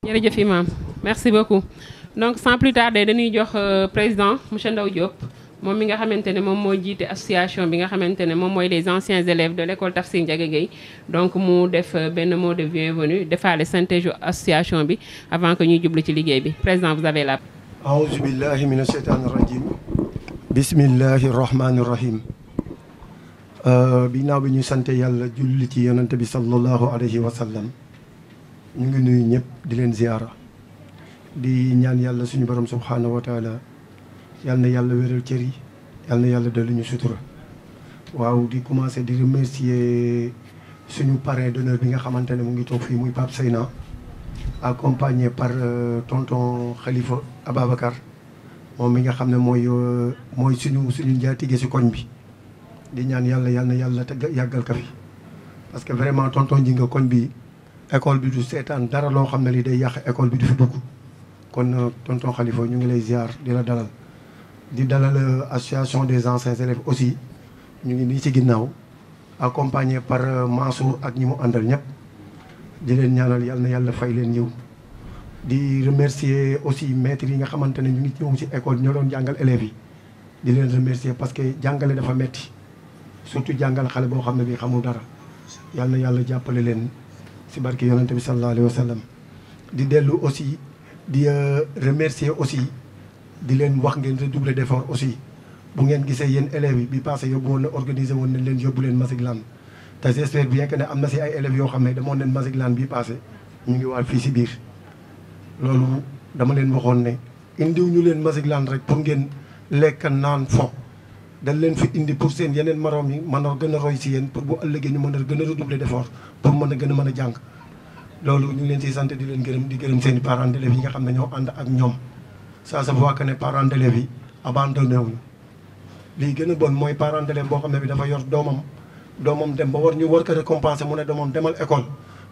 jërëjëf imam merci beaucoup donc sans plus tarder dañuy jox président monsieur Ndaw Diop moom mi nga xamante ne moom moo jiite association bi nga xamante ne moom mooy les anciens élèves de l'école Tafsir Ndiaga Gueye donc mu def benn mot de bienvenue defaale synthèse association bi avant que ñuy jublu ci liggéey bi président vous avez la aouzu billahi mina sheytaani rajim bismillahi rahmani rahim ginnaaw bi ñu sante yàlla julli ci yonante bi sallallahu alayhi wa sallam ñu ngi nuyu ñëpp di leen ziyaara di ñaan yàlla suñu borom subhaanahu wa taala yal na yàlla wéral cër yi yal na yàlla dolli ñu sutura waaw di commencer di remercier suñu parrain d'honneur bi nga xamante ne mu ngi toog fii muy Pape Seyna accompagné par tonton Khalifa Ababacar moom mi nga xam ne mooy suñu njaatige si koñ bi di ñaan yàlla yal na yàlla te yàggal ka fi parce que vraiment tonton ji nga koñ bi école bi du seetaan dara loo xam ne li day yàq école bi du fi dugg kon tonton Khalifa ñu ngi lay ziar di la dalal di dalal association des anciens élèves aussi ñu ngi nii ci ginnaaw accompagné par Mansour ak ñi mu àndal ñëpp di leen ñaanal yal na yàlla fay leen yiw di remercier aussi maîtres yi nga xamante ne ñu ngi ñëw ci école ñoo doon jàngal élèves yi di leen remercier parce que jàngale dafa metti surtout jàngal xale boo xam ne bi xamul dara yal na yàlla jàppale leen ci barke yonante bi sallallahu alayhi wa sallam di dellu aussi di remercier aussi di leen wax ngeen redoubler d'effort aussi bu ngeen gisee yéen élèves yi bi passé yóbbu woon na organiser woon nañ leen yóbbu leen Maziglan te j'espère bien que ne am na si ay élèves yoo xam ne demoon nañ Maziglan bi passé ñu ngi waat fii si biir loolu dama leen waxoon ne indiw ñu leen Maziglan rek pour ngeen lekk naan fo dañ leen fi indi pour seen yeneen maroom yi mën a gën a roy si yéen pour bu ëllëgee ñu mën a gën a redoubler d'effort pour mën a gën a mën a jàng loolu ñu ngi leen siy sant di leen gërëm di gërëm seen i parents d'élèves yi nga xam ne ñoo ànd ak ñoom ça se voit que ne parents d'élèves yi abandonné wuñu lii gën a bon mooy parent d'élève boo xam ne bi dafa yor doomam dem ba ñu war ko récompenser mu ne doomam demal école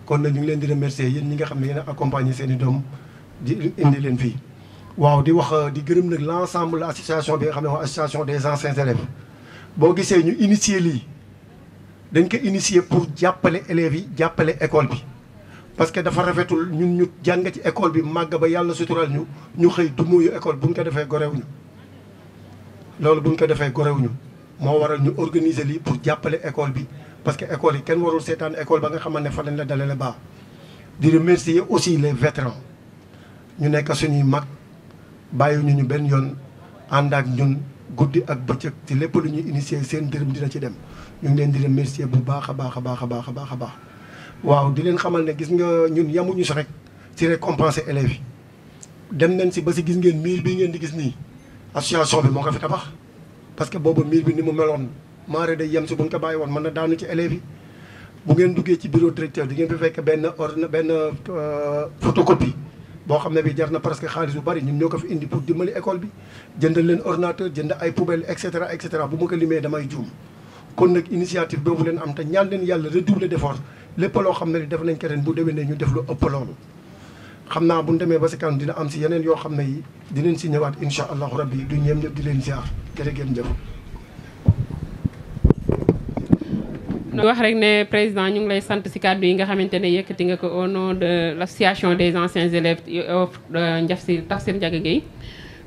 kon nag ñu ngi leen di remercier yéen ñi nga xam ne yéen a accompagner seen i doom di indi leen fii waaw di wax di gërëm nag l'ensemble association bi nga xam ne mooy association des anciens élèves boo gisee ñu initier lii dañ ko initier pour jàppale élèves yi jàppale école bi parce que dafa rafetul ñun ñu jàng ci école bi màgg ba yàlla sutural ñu xëy dumóoyu école buñ ko defee gorewuñu loolu buñ ko defee gorewuñu moo waral ñu organiser lii pour jàppale école bi parce que école yi kenn warul seetaan école ba nga xamante ne fa lañ la dalale baax di remercier aussi les vétérans ñu nekk suñuy mag bàyyi ñu benn yoon ànd ak ñun guddi ak bëccëg ci lépp lu ñuy initier seen dërëm dina ci dem ñu ngi leen di remercier bu baax a baax a baax a baax a baax a baax waaw di leen xamal ne gis nga ñun yamuñu si rek ci récompenser élèves yi dem nañ si ba si gis ngeen miir bii ngeen di gis nii association bi moo ko fi tabax parce que boobu miir bi ni mu meloon maare day yem si buñ ko bàyyi woon mën na daanu ci élèves yi bu ngeen duggee ci bureau directeur di ngeen fi fekk benn photocopie boo xam ne bi jar na presque xaalis bu bari ñun ñoo ko fi indi pour dimbali école bi jëndal leen ordinateur jënd ay poubelle et cetera bu ma ko limee damay juum kon nag initiative boobu leen am te ñaan leen yàlla redoubler d'effort lépp loo xam ne li def nañ ko ren bu déwénee ñu def lu ëpp loolu xam naa bu ñu demee ba si kanam dina am si yeneen yoo xam ne yi dinañ si ñëwaat incha allahu rabbi du ñeem ñëpp di leen ziar jërë ngeen jëf. wax rek ne président ñu ngi lay sant ci kàddu yi nga xamante ne yëkkati nga ko au nom de l'association des anciens élèves Tafsir Ndiaga Gueye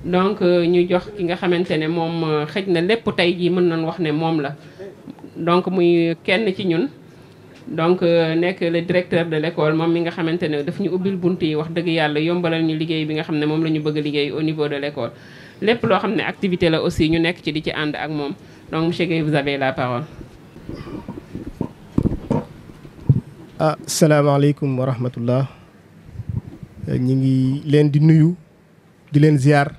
donc ñu jox ki nga xamante ne moom xëj na lépp tey jii mën nañ wax ne moom la donc muy kenn ci ñun donc nekk le directeur de l'école moom mi nga xamante ne daf ñu ubbil bunt yi wax dëgg yàlla yombalal ñu liggéey bi nga xam ne moom la ñu bëgg a liggéey au niveau de l'école lépp loo xam ne activité la aussi ñu nekk ci di ci ànd ak moom donc monsieur Gueye vous avez la parole. Salaamaaleykum wa rahmatullah ñi ngi leen di nuyu di leen ziar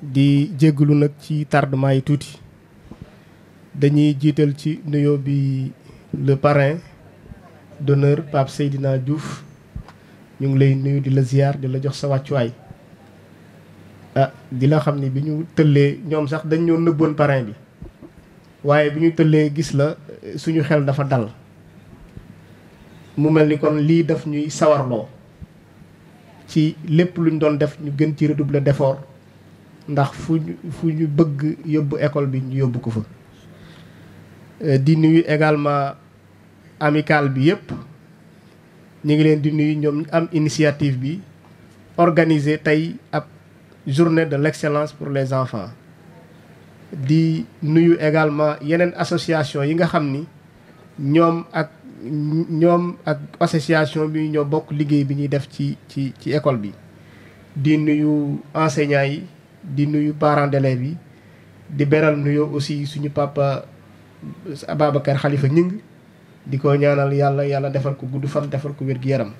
di jéggalu nag ci tardement yi tuuti dañuy jiital ci nuyoo bi le parrain d'honneur Pape Seydina Diouf ñu ngi lay nuyu di la ziar di la jox sa wàccuwaay di la xam ni bi ñu tëllee ñoom sax dañ ñoo nëbboon parrain bi waaye bi ñu tëllee gis la suñu xel dafa dal mu mel ni kon lii daf ñuy sawarloo ci lépp luñ doon def ñu gën ci redoubler d'effort ndax fu ñu bëgg yóbbu école bi ñu yóbbu ko fa. di nuyu également amicale bi yëpp ñu ngi leen di nuyu ñoom am initiative bi organiser tey ab journée de l'excellence pour les enfants. di nuyu également yeneen association yi nga xam ni ñoom ak association bi ñoo bokk liggéey bi ñuy def ci école bi. di nuyu enseignants yi di nuyu parents d'élèves yi di beral nuyoo aussi suñu papa Ababacar Khalifa Ñing di ko ñaanal yàlla defal ko gudd fan defal ko wér-gu-yaram.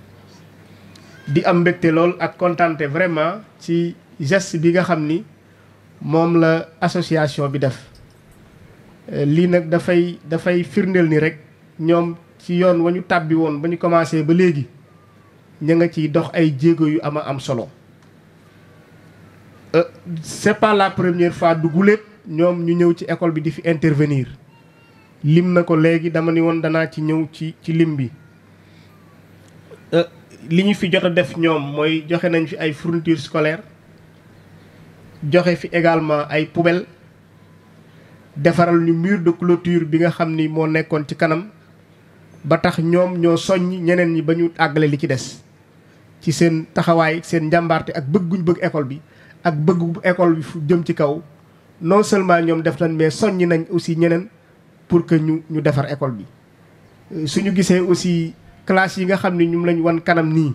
di am mbégte lool ak kontaante vraiment ci geste bi nga xam ni moom la association bi def lii nag dafay firndeel ni rek ñoom ci yoon wa ñu tàbbi woon ba ñu commencé ba léegi ña nga ciy dox ay jéego yu am solo. C'est pas la première fois du guléet ñoom ñu ñëw ci école bi di fi intervenir lim na ko léegi dama ni woon danaa ci ñëw ci lim bi. li ñu fi jot a def ñoom mooy joxe nañ fi ay fournitures scolaires joxe fi également ay poubelles defaral ñu mur de clôture bi nga xam ni moo nekkoon ci kanam ba tax ñoom ñoo soññ ñeneen ñi ba ñu àggale li ci des ci seen taxawaay seen njàmbaarte ak bëgguñ bëgg école bi ak bëgg bu école bi fu jëm ci kaw non seulement ñoom def nañ mais soññ nañ aussi ñeneen pour que ñu defar école bi. suñu gisee aussi classe yi nga xam ni ñu lañ wan kanam nii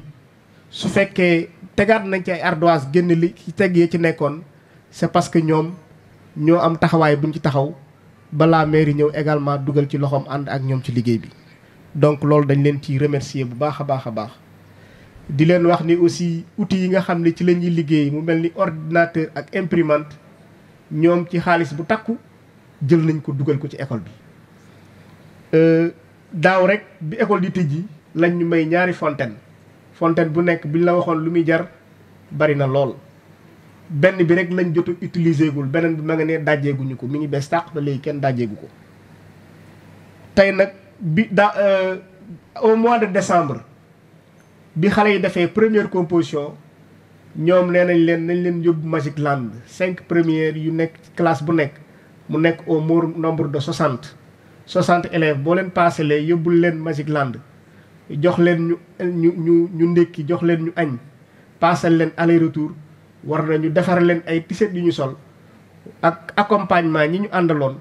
su fekkee tegaat nañ ci ay ardoise génn li ci teg yee ci nekkoon c'est parce que ñoom ñoo am taxawaay buñ ci taxaw balaa mairie ñëw également dugal ci loxoom ànd ak ñoom ci liggéey bi. donc loolu dañ leen ci remercier bu baax a baax di leen wax ni aussi outils yi nga xam ne ci la ñuy liggéey mu mel ni ordinateur ak imprimante ñoom ci xaalis bu takku jël nañ ko dugal ko ci école bi. daaw rek bi école di tëjji lañ ñu may ñaari fontaine bu nekk biñ la waxoon lu muy jar bari na lool. benn bi rek lañ jot a utiliser gul beneen bi ma nga ne dajjeeguñu ko mi ngi bees tàq ba léegi kenn dajjeegu ko. tey nag au mois de décembre bi xale yi defee première composition ñoom nee nañ leen yóbbu Magic Land 5 premières yu nekk classe bu nekk mu nekk au nombre de 60 élèves boo leen paaselee yóbbul leen Magic Land jox leen ñu ndékki jox leen ñu añ paasal leen aller retour war na ñu defar leen ay t-shirt yu ñu sol ak accompagnement ñi ñu àndaloon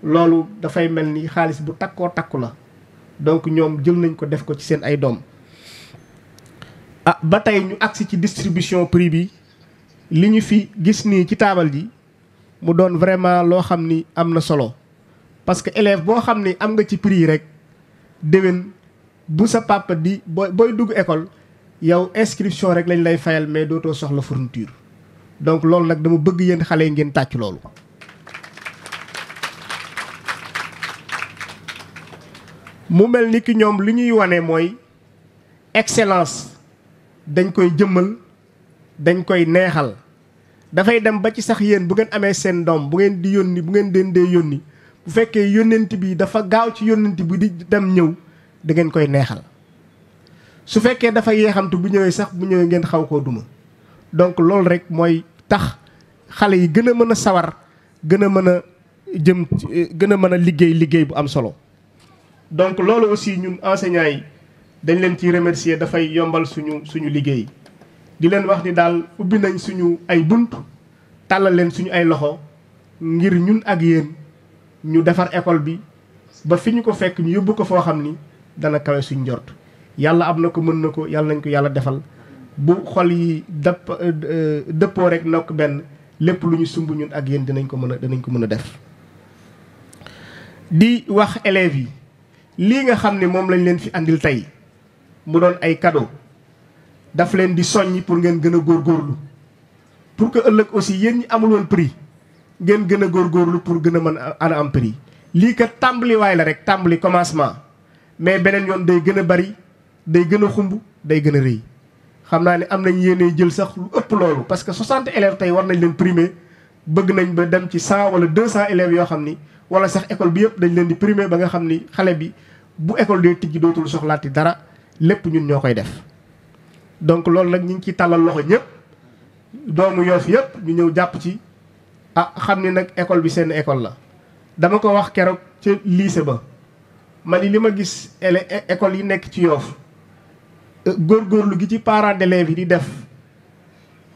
loolu dafay mel ni xaalis bu takkoo takku la donc ñoom jël nañ ko def ko ci seen ay doom. ba tey ñu agsi ci distribution prix bi li ñu fi gis nii ci taabal ji mu doon vraiment loo xam ni am na solo parce que élève boo xam ni am nga ci prix rek déwén bu sa papa di booy dugg école yow inscription rek lañ lay fayal mais dootoo soxla fourniture donc loolu nag dama bëgg yéen xale yi ngeen tàcc loolu. mu mel ni ki ñoom li ñuy wane mooy excellence dañ koy jëmmal dañ koy neexal dafay dem ba ci sax yéen bu ngeen amee seen doom bu ngeen di yónni bu ngeen dee yónni bu fekkee yónnent bi dafa gaaw ci yónnent bi di dem ñëw da ngeen koy neexal su fekkee dafa yeexamtu bu ñëwee sax bu ñëwee ngeen xaw koo duma donc loolu rek mooy tax xale yi gën a mën a sawar gën a mën a gën a mën a liggéey bu am solo. donc loolu aussi ñun enseignants yi dañ leen ciy remercier dafay yombal suñu liggéey di leen wax ni daal ubbi nañ suñu ay bunt tàllal leen suñu ay loxo ngir ñun ak yéen ñu defar école bi ba fi ñu ko fekk ñu yóbbu ko foo xam ni dana kawe suñ njort yàlla am na ko mën na ko yàlla nañ ko yàlla defal bu xol yi dëppoo rek nokk benn lépp lu ñu sumb ñun ak yéen danañ ko mën a def. di wax élèves yi lii nga xam ne moom lañ leen fi andil tey mu doon ay cadeau daf leen di soññi pour ngeen gën a góorgóorlu pour que ëllëg aussi yéen ñi amul woon prix ngeen gën a góorgóorlu pour gën a mën a am prix. lii kat tàmbaliwaay la rek tàmbali commencement mais beneen yoon day gën a bari day gën a xumb day gën a rëy xam naa ne am nañ yéene jël sax lu ëpp loolu parce que 60 élèves tey war nañ leen primer bëgg nañ ba dem ci 100 wala 200 élèves yoo xam ni wala sax école bi yëpp dañ leen di primer ba nga xam ni xale bi bu école dee tijji dootul soxlaati dara lépp ñun ñoo koy def. donc loolu nag ñu ngi ciy tàllal loxo ñëpp doomu Yoff yëpp ñu ñëw jàpp ci xam ni nag école bi seen école la. dama ko wax keroog ca lycée ba ma ni li ma gis école yi nekk ci Yoff góorgóorlu gi ci parents d'élèves yi di def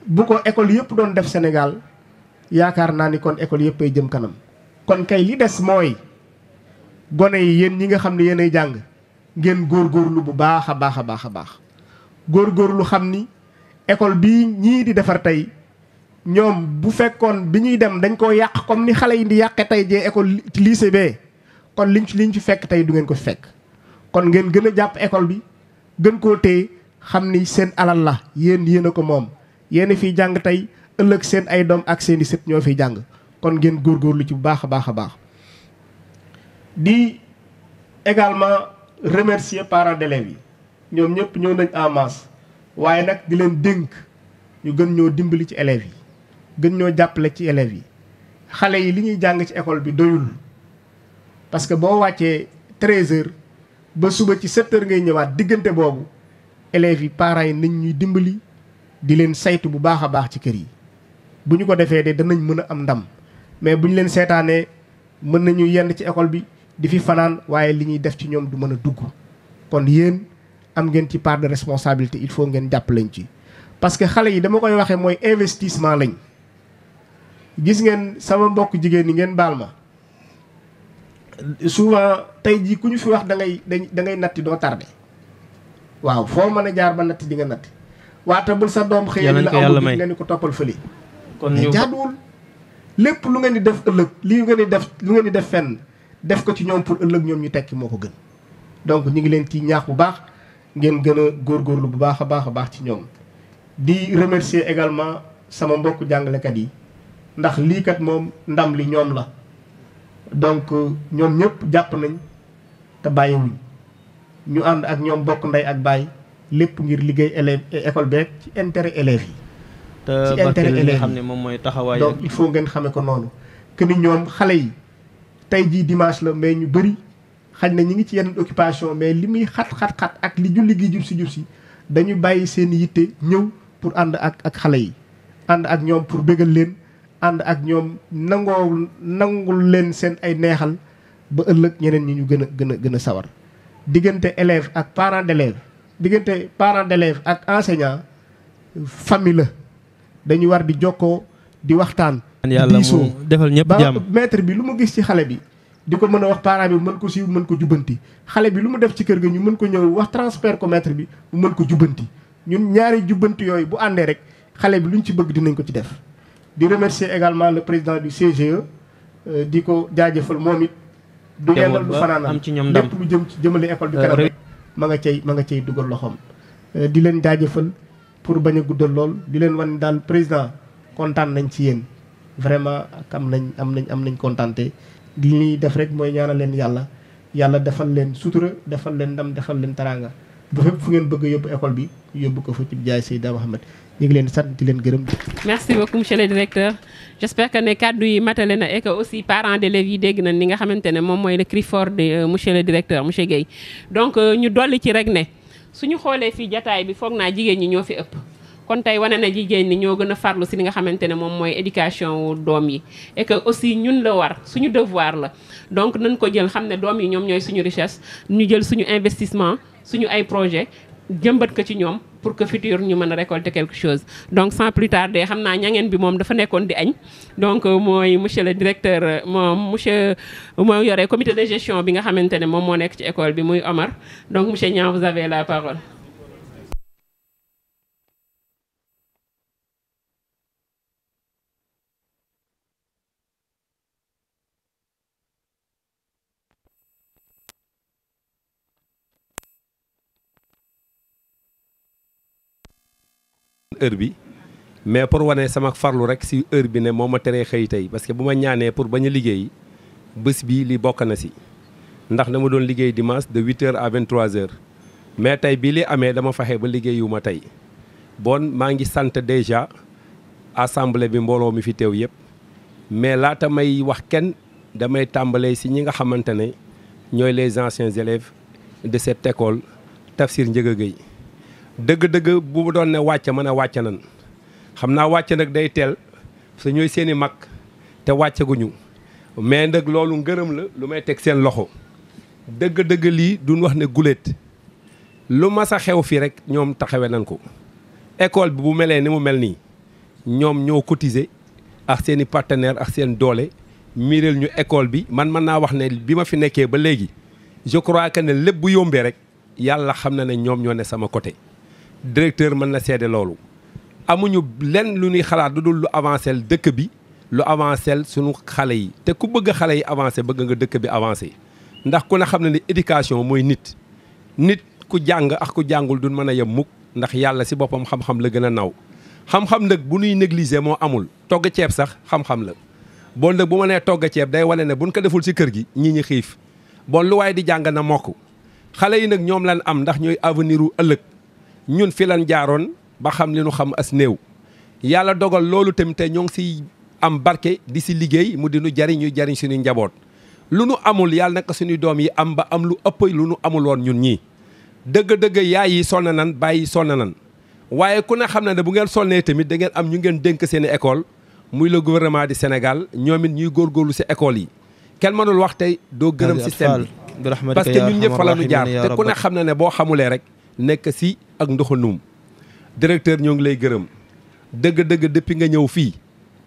bu ko école yëpp doon def Sénégal yaakaar naa ni kon école yëpp ay jëm kanam. kon kay li des mooy gone yi yéen ñi nga xam ne yéenay jàng ngeen góorgóorlu bu baax a baax a baax a baax góorgóorlu xam ni école bii ñii di defar tey ñoom bu fekkoon bi ñuy dem dañ koo yàq comme ni xale yi di yàqe tey jee école lycée bee kon liñ fi fekk tey du ngeen ko fekk. kon ngeen gën a jàpp école bi gën koo téye xam ni seen alal la yéen a ko moom yéen a fiy jàng tey ëllëg seen ay doom ak seeni sët ñoo fiy jàng kon ngeen góorgóorlu ci bu baax a baax a baax. di également remercier parents d'élèves yi ñoom ñëpp ñëw nañ en masse waaye nag di leen dénk ñu gën ñoo dimbali ci élèves yi gën ñoo jàppale ci élèves yi. xale yi li ñuy jàng ci école bi doyul parce que boo wàccee 13h ba suba ci 7h ngay ñëwaat diggante boobu élèves yi parents yi nañ ñuy dimbali di leen saytu bu baax a baax ci kër yi. bu ñu ko defee de danañ mën a am ndam mais bu ñu leen seetaanee mën nañu yenn ci école bi di fi fanaan waaye li ñuy def ci ñoom du mën a dugg. kon yéen am ngeen ci part de responsabilité il faut ngeen jàpp lañ ci. parce que xale yi dama koy waxee mooy investissement lañ gis ngeen sama mbokk jigéen ñi ngeen baal ma souvent tey jii ku ñu fi wax da ngay natti doo tardé waaw foo mën a jaar ba natti di nga natti waate bul sa doom xëy na la nga ni ko toppal fële. kon ñu jaaduwul lépp lu ngeen di def ëllëg lu ngeen di def fenn def ko ci ñoom pour ëllëg ñoom ñu tekki moo ko gën. donc ñu ngi leen ci ñaax bu baax ngeen gën a góorgóorlu bu baax a baax ci ñoom. di remercier également sama mbokk jàngalekat yi ndax lii kat moom ndam li ñoom la donc ñoom ñëpp jàpp nañ te bàyyiwuñ ñu ànd ak ñoom bokk ndey ak baay lépp ngir liggéey élève école beeg ci intérêt élèves yi. ci intérêt élèves yi xam ne moom mooy taxawaay. donc il faut ngeen xamee ko noonu que ni ñoom xale yi tey jii dimanche la mais ñu bëri xaj na ñi ngi ci yenn occupation mais li muy xat ak li julli gi jub si dañu bàyyi seen yitte ñëw. pour ànd ak xale yi ànd ak ñoom pour bégal leen ànd ak ñoom nangul leen seen ay neexal ba ëllëg ñeneen ñi ñu gën a sawar diggante élève ak parents d'élèves diggante parents d'élèves ak enseignant famille la dañu war di jokkoo di waxtaan. yàlla mu defal ñëpp jàmm ba maître bi lu mu gis ci xale bi di ko mën a wax parent bi mën ko siiw mën ko jubbanti xale bi lu mu def ci kër ga ñu mën ko ñëw wax transfert ko maître bi mu mën ko jubbanti. ñun ñaari jubbanti yooyu bu àndee rek xale bi luñ ci bëgg dinañ ko ci def di remercier également le président du CGE di ko jaajëfal moom it du yendal du fanaanal lépp lu jëm ci jëmale école bi kanam ma nga cay dugal loxoom di leen jaajëfal pour bañ a guddal lool di leen wan daal président kontaan nañ ci yéen vraiment ak am nañ kontaante li ñuy def rek mooy ñaanal leen yàlla defal leen sutura defal leen ndam defal leen teraanga ba fépp fu ngeen bëgg a yóbbu école bi yóbbu ko fa ci jaay Seydina Mohamed ñu ngi leen di sant di leen gërëm. merci beaucoup monsieur le directeur j'espère que ne kàddu yi matale na et que aussi parents d'élèves yi dégg nañ li nga xamante ne moom mooy le cri fort de monsieur le directeur monsieur Guèye. donc ñu dolli ci rek ne suñu xoolee fii jataay bi foog naa jigéen ñi ñoo fi ëpp kon tey wane na jigéen ñi ñoo gën a farlu si li nga xamante ne moom mooy éducation doom yi et que aussi ñun la war suñu devoir la donc nañ ko jël xam ne doom yi ñoom ñooy suñu richesse ñu jël suñu investissement suñu ay projet jëmbat ko ci ñoom pour que futur ñu mën a récolter quelque chose. donc sans plus tarder xam naa ñangeen bi moom dafa nekkoon di añ donc mooy monsieur le directeur moom moo yore comité de gestion bi nga xamante ne moom moo nekk ci école bi muy Omar donc monsieur Niang vous avez la parole. heure bi mais pour wane sama farlu rek si heure bi ne moo ma teree xëy tey parce que bu ma ñaanee pour bañ a liggéey bés bi li bokk na si ndax dama doon liggéey dimanche de 8h à 23h mais tey bii li amee dama fexe ba liggéeyu ma tey bon maa ngi sant déjà assemblée bi mbooloo mi fi teew yëpp mais laata may wax kenn damay tàmbalee si ñi nga xamante ne ñooy les anciens élèves de cette école Tafsir Ndiaga Gueye dëgg-dëgg bu doon ne wàcc mën a wàcc nan xam naa wàcc nag day teel su ñooy seeni mag te wàccaguñu mais nag loolu ngërëm la lu may teg seen loxo dëgg-dëgg lii duñ wax ne guléet lu mas a xew fii rek ñoom taxawe nañ ko. école bi bu melee ni mu mel nii ñoom ñoo cotiser ak seen i partenaires ak seen doole miireel ñu école bi man mën naa wax ne bi ma fi nekkee ba léegi je crois que ne lépp bu yombee rek yàlla xam na ne ñoom ñoo ne sama côté. directeur mën na seede loolu amuñu lenn lu ñuy xalaat lu dul lu avancé dëkk bi lu avancé suñu xale yi te ku bëgg xale yi avancé bëgg nga dëkk bi avancé ndax ku ne xam ne ni éducation mooy nit ku jàng ak ku jàngul duñ mën a yem mukk ndax yàlla si boppam xam-xam la gën a naw xam-xam nag bu ñuy négliger moo amul togg ceeb sax xam-xam la bon nag bu ma nee togg ceeb day wane ne buñ ko deful si kër gi ñi xiif bon lu waaye di jàng na mokk xale yi nag ñoom lan am ndax ñooy avenir u ëllëg ñun fi lan jaaroon ba xam li nu xam as néew yàlla dogal loolu tamit te ñoo ngi si am barke di si liggéey mu di nu jariñ ñuy jariñ suñuy njaboot lu nu amul yàlla naka suñuy doom yi am ba am lu ëpp lu nu amul woon ñun ñii dëgg-dëgg yaay yi sonn nan bàyyi sonn nan waaye ku ne xam na ne bu ngeen sonnee tamit da ngeen am ñu ngeen dénk seen i école muy le gouvernement du Sénégal ñoom it ñuy góorgóorlu si école yi kenn mënul wax tey doo gërëm système bi parce que ñun ñëpp fa la ñu jaar te ku ne xam na ne boo xamulee rek nekk si ak ndoxanum directeur ñoo ngi lay gërëm dëgg-dëgg depuis nga ñëw fii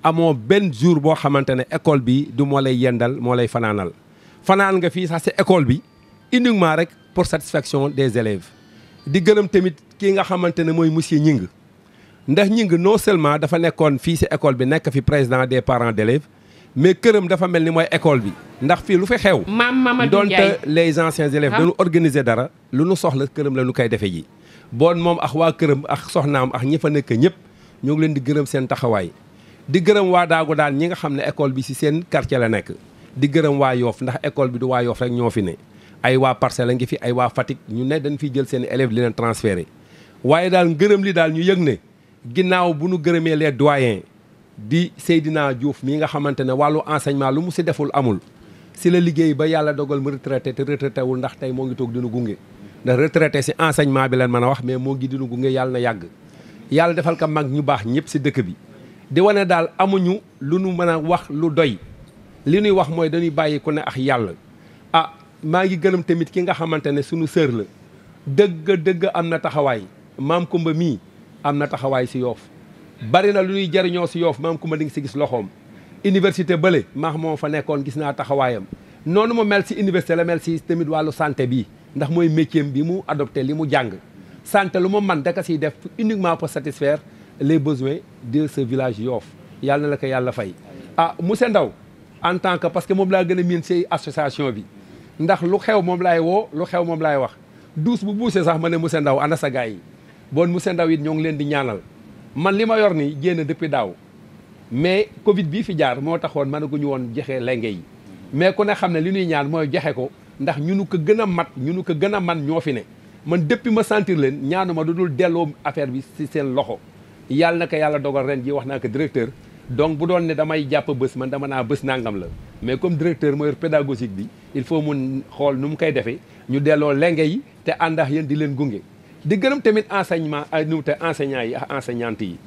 amoo benn jour boo xamante ne école bi du moo lay yendal moo lay fanaanal fanaan nga fii sax si école bi uniquement rek pour satisfaction des élèves di gërëm tamit kii nga xamante ne mooy monsieur Ñing ndax Ñing non seulement dafa nekkoon fii si école bi nekk fi président des parents d'élèves mais këram dafa mel ni mooy école bi ndax fii lu fi xew donte les anciens élèves dañu organiser dara lu nu soxla këram la nu koy defee ji bon moom ak waa këram ak soxnaam ak ñi fa nekk ñëpp ñoo ngi leen di gërëm seen taxawaay di gërëm waa daagu daan ñi nga xam ne école bi si seen quartier la nekk di gërëm waa Yoff ndax école bi du waa Yoff rek ñoo fi ne ay waa Parcelles a ngi fi ay waa Fatick ñu ne dañ fiy jël seen élèves li leen transféré waaye daal ngërëm li daal ñu yëg ne ginnaaw bu nu gërëmee les doyens di Seydina Diouf mii nga xamante ne wàllu enseignement lu mu si deful amul si la liggéey ba yàlla dogal mu retraité te retraité wul ndax tey moo ngi toog dinu gunge ndax retraité si enseignement bi leen mën a wax mais moo ngi dinu gunge yàlla na yàgg yàlla defal ko mag ñu baax ñëpp si dëkk bi di wane daal amuñu lu nu mën a wax lu doy li ñuy wax mooy dañuy bàyyi ku ne ak yàlla maa ngi gërëm tamit ki nga xamante ne sunu sœur la dëgg am na taxawaay maam Kumba mii am na taxawaay si Yoff bari na lu ñuy jariñoo si Yoff maam Kumba di ngi si gis loxoom université bële maax moo fa nekkoon gis naa taxawaayam noonu mu mel si université la mel si tamit wàllu santé bi ndax mooy métier bi mu adopté li mu jàng santé lu ma man daka siy def uniquement pour satisfaire les besoins de ce village Yoff yàlla na la ko yàlla fay monsieur Ndaw en tant que parce que moom laa gën a miin si association bi ndax lu xew moom laay woo lu xew moom laay wax duus bu buusee sax ma ne monsieur Ndaw ana sa gars yi bon monsieur Ndaw it ñoo ngi leen di ñaanal man li ma yor ni génn depuis daaw mais Covid bii fi jaar moo taxoon mënaguñu woon joxe lenge yi mais ku ne xam ne li ñuy ñaan mooy joxe ko ndax ñu ko gën a mat ñu ko gën a man ñoo fi ne man depuis ma sentir leen ñaanuma du dul delloo affaire bi si seen loxo yàlla na ko yàlla dogal ren ji wax naa ko directeur donc bu doon ne damay jàpp bés man dama naa bés nangam la mais comme directeur moo yor pédagogique bi il faut mun xool nu mu koy defee ñu delloo lenge yi te ànd ak yéen di leen gunge di gërëm tamit enseignement ay nu te enseignants yi ak enseignantes yi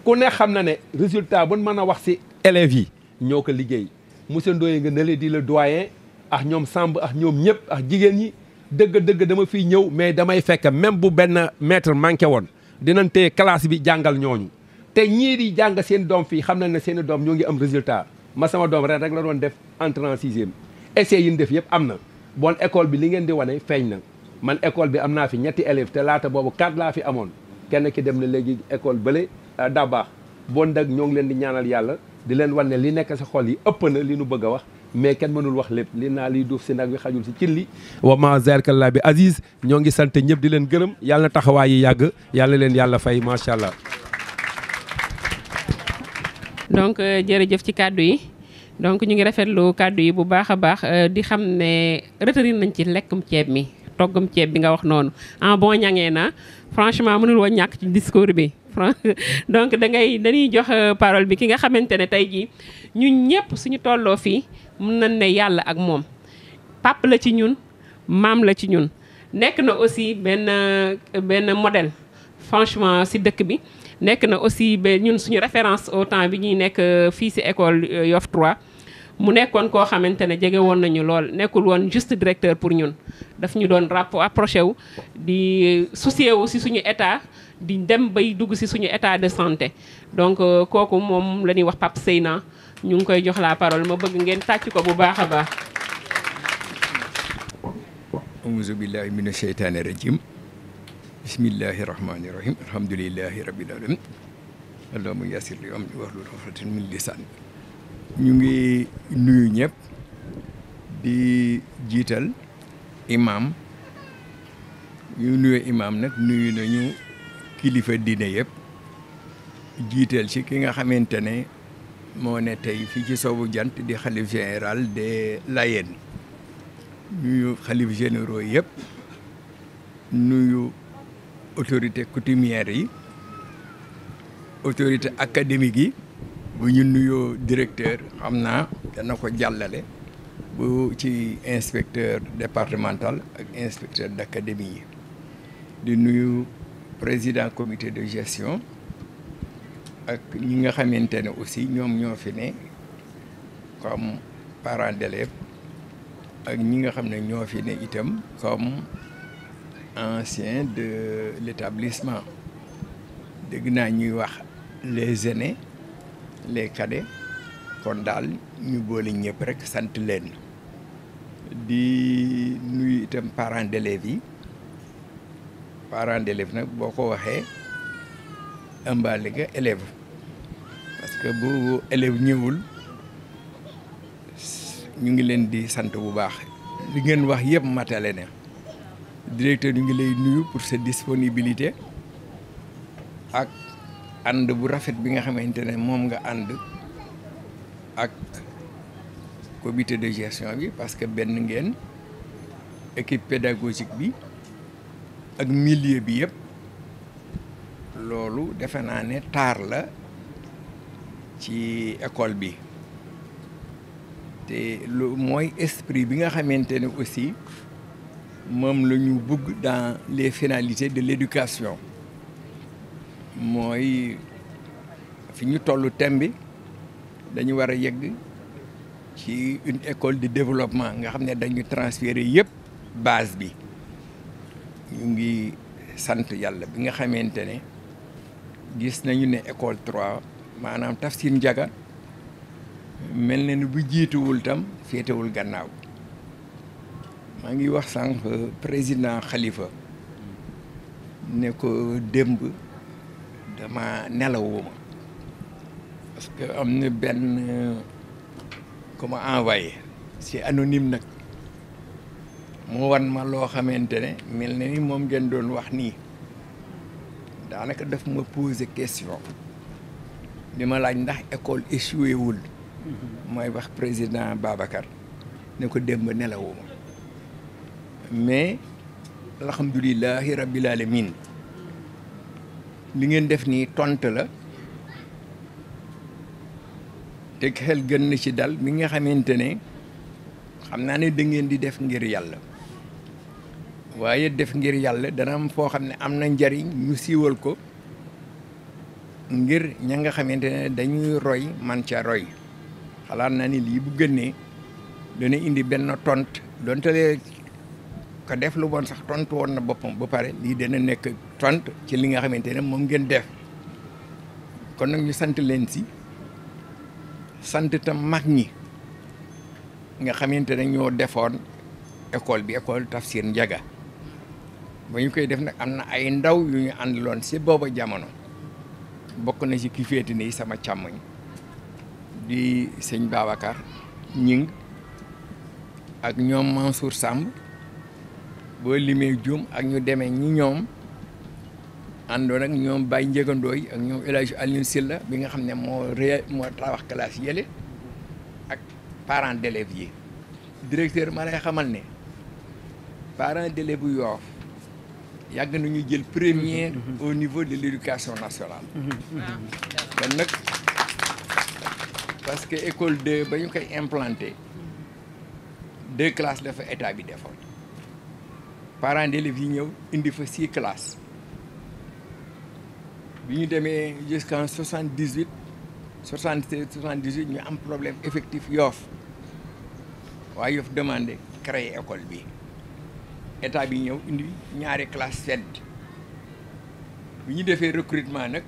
ku ne xam na ne résultat bu mën a wax si élèves yi ñoo ko liggéey monsieur Ndoye nga ne di le doyen ak ñoom Samb ak ñoom ñëpp ak jigéen ñi dëgg dama fiy ñëw mais damay fekk même bu benn maître manqué woon dinañ téye classe bi jàngal ñooñu te ñii di jàng seen doom fii xam nañ ne seen doom ñoo ngi am résultat ma sama doom ren rek la doon def entrée en sixième essai yi ñu def yëpp am na bon école bi li ngeen di wane feeñ na man école bi am naa fi ñetti élèves te laata boobu 4 laa fi amoon kenn ki dem na léegi école bële daa baax bon nag ñoo ngi leen di ñaanal yàlla di leen wan ne li nekk sa xol yi ëpp na li nu bëgg a wax mais kenn mënul wax lépp li naa liy duuf si nag bi xajul si cin li wa ma zerkalla bi Aziz ñoo ngi sant ñëpp di leen gërëm yàlla na taxawaay yi yàgg yàlla leen yàlla fay macha allah. donc jërëjëf ci kàddu yi donc ñu ngi rafetlu kàddu yi bu baax a baax di xam ne retenir nañ ci lekkum ceeb mi toggum ceeb bi nga wax noonu boo ñangee na franchement mënul woon ñàkk ci discours bi donc dañuy jox parole bi ki nga xamante ne tey jii ñun ñëpp suñu tolloo fii mun nañ ne yàlla ak moom pap la ci ñun maam la ci ñun nekk na aussi benn modèle franchement si dëkk bi nekk na aussi ñun suñu référence au temps bi ñuy nekk fii si école Yoff 3 mu nekkoon koo xamante ne jege woon nañu lool nekkul woon juste directeur pour ñun daf ñu doon approché wu di soucier wu si suñu état di dem bay dugg si suñu état de santé donc kooku moom la ñuy wax Pape Seyna ñu ngi koy jox la parole ma bëgg ngeen tàcc ko bu baax a baax. auzu billahi mina sheytaani rajim bismillahi rahmani rahim alhamdulillahi rabbil alamin allahumma yassir li amri wahlul uqdatan min lisani. ñu ngi nuyu ñëpp di jiital imam ñu nuyu imam nag nuyu nañu kilifa diine yëpp jiital ci ki nga xamante ne moo ne tey fii ci soowu jant di xalif général des Layènes nuyu xalif généraux yëpp nuyu autorité coutumière yi autorité académique yi bu ñu nuyoo directeur xam naa dana ko jàllale bu ci inspecteur départemental ak inspecteur d'académie yi di nuyu président comité de gestion ak ñi nga xamante ne aussi ñoom ñoo fi ne comme parents d'élèves ak ñi nga xam ne ñoo fi ne itam comme anciens de l'établissement dégg naa ñuy wax les aînés les cadets kon daal ñu boole ñëpp rek sant leen di nuyu itam parents d'élèves yi parents d'élèves nag boo ko waxee ëmbaale nga élève parce que bu élève ñëwul ñu ngi leen di sant bu baax li ngeen wax yëpp matale na directeur ñu ngi lay nuyu pour sa disponibilité ak ànd bu rafet bi nga xamante ne moom nga ànd ak comité de gestion bi parce que benn ngeen équipe pédagogique bi ak milieu bi yëpp loolu defe naa ne taar la ci école bi te lu mooy esprit bi nga xamante ne aussi moom la ñu bëgg dans les finalités de l'éducation mooy fi ñu tollu thème bi dañu war a yegg ci une école de développement nga xam ne dañu transférer yëpp base bi ñu ngi sant yàlla bi nga xamante ne gis nañu ne école 3 maanaam Tafsir Ndiaga mel na ni bu jiituwul tam féetewul gannaaw maa ngi wax sànq président Khalifa ne ko démb dama nelawuma parce que am na benn ku ma envoyé c'est anonyme nag mu wan ma loo xamante ne mel na ni moom ngeen doon wax nii daanaka daf ma poser question di ma laaj ndax école échoué wul mooy wax président Babacar ne ko démb nelawuma mais alhamdulilahi rabbil alamin li ngeen def nii tont la te xel gën na ci dal mi nga xamante ne xam naa ne da ngeen di def ngir yàlla waaye def ngir yàlla dana am foo xam ne am na njariñ ñu siiwal ko ngir ña nga xamante ne dañuy roy man ca roy xalaat naa ni lii bu gënee dana indi benn tont donte lee ko def lu bon sax tontu woon na boppam ba pare lii dana nekk tont ci li nga xamante ne moom ngeen def kon nag ñu sant leen si sant tam mag ñi nga xamante ne ñoo defoon école bi école Tafsir Ndiaga ba ñu koy def nag am na ay ndaw yu ñu àndaloon si booba jamono bokk na ci ki féeti nii sama càmmoñ di sëñ Babacar Ñing ak ñoom Mansour Samb boo limee juum ak ñu demee ñi ñoom àndoon ak ñoom Baye Njëgandooy ak ñoom El Hadj Alioune Silla bi nga xam ne moo tabax classe yële ak parents d'élèves yi directeur ma lay xamal ne parents d'élèves bu Yoff yàgg nañu jël premier au niveau de l'éducation nationale kon nag parce que école 2 ba ñu koy implanté 2 classes la fa état bi defoon parents d'élèves yi ñëw indi fa 6 classes bi ñu demee jusqu'en 78 76 78 ñu am problème effectif Yoff waa Yoff demandé créer école bi état bi ñëw indi ñaari classe fedd bi ñu defee recrutement nag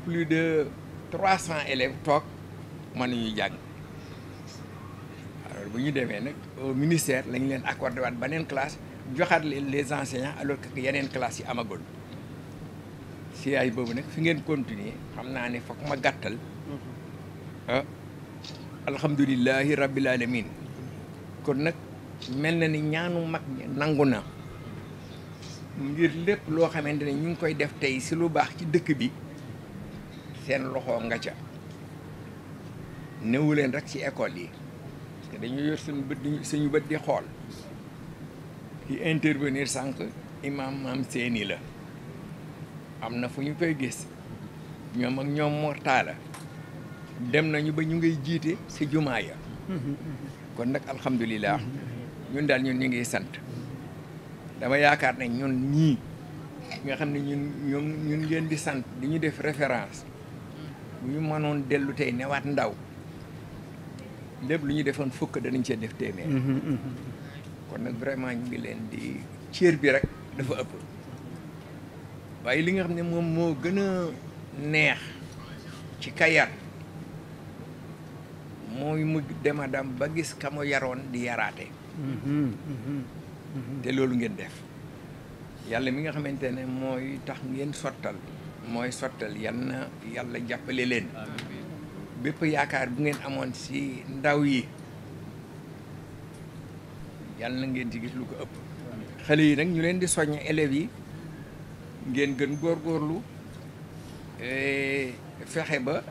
plus de 300 élèves toog mënuñu jàng alors bu ñu demee nag au ministère lañ leen accordé waat beneen classe joxaat leen les enseignants alors que yeneen classes yi amagul si ay boobu nag fi ngeen continuer xam naa ne foog ma gàttal alhamdulilahi rabbil alamin kon nag mel na ni ñaanu mag ñi nangu na ngir lépp loo xamante ne ñu ngi koy def tey si lu baax ci dëkk bi seen loxo nga ca newu leen rek ci école yi parce que dañu yor suñu bët di xool di intervenir sànq imam maam seeni la am na fu ñu koy gis ñoom ak ñoom mortaala dem nañu ba ñu ngay jiite si jumaa ya kon nag alhamdulilah ñun daal ñun ñu ngi sant dama yaakaar ne ñun ñii nga xam ne ñun ngeen di sant di ñu def référence bu ñu mënoon dellu tey newaat ndaw lépp lu ñu defoon fukk danañ cee def téeméer kon nag vraiment ñu ngi leen di cër bi rek dafa ëpp waaye li nga xam ne moom moo gën a neex ci Kayar mooy mu demadam ba gis ka mu yaroon di yaraate te loolu ngeen def yàlla mi nga xamante ne mooy tax ngeen sottal mooy sottal yal na yàlla jàppale leen bépp yaakaar bu ngeen amoon ci ndaw yi yàlla na ngeen ci gis lu ko ëpp xale yi nag ñu leen di soññ élèves yi ngeen gën góorgóorlu fexe ba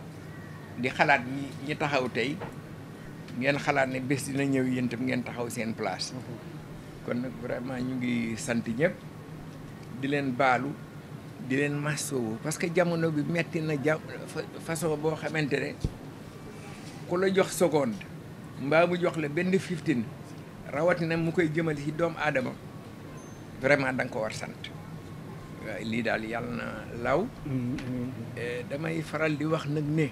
di xalaat ñi taxaw tey ngeen xalaat ne bés dina ñëw yéen tam ngeen taxaw seen place kon nag vraiment ñu ngi sant ñëpp di leen baalu di leen massoo parce que jamono bi metti na façon boo xamante ne ku la jox seconde mbaa mu jox la benn 15 rawatina mu koy jëmale ci doomu aadama vraiment da nga ko war sant waaye lii daal yàlla na law damay faral di wax nag ne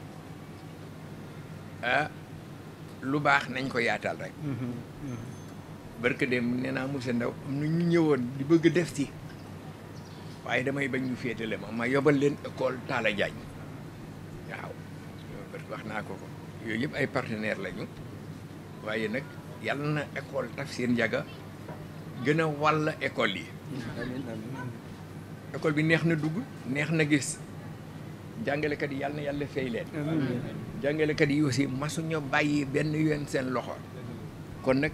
lu baax nañ ko yaatal rek barke dem nee naa monsieur Ndaw am na ñu ñëwoon di bëgg def ci waaye damay bañ ñu féetale ma yóbbal leen école Talla Diagne waaw barke wax naa ko yooyu yëpp ay partenaire lañu waaye nag yàlla na école Tafsir Ndiaga gën a wàll école yi école bi neex na dugg neex na gis jàngalekat yi yàlla na yàlla fay leen jàngalekat yi aussi masuñu bàyyi benn yoon seen loxo kon nag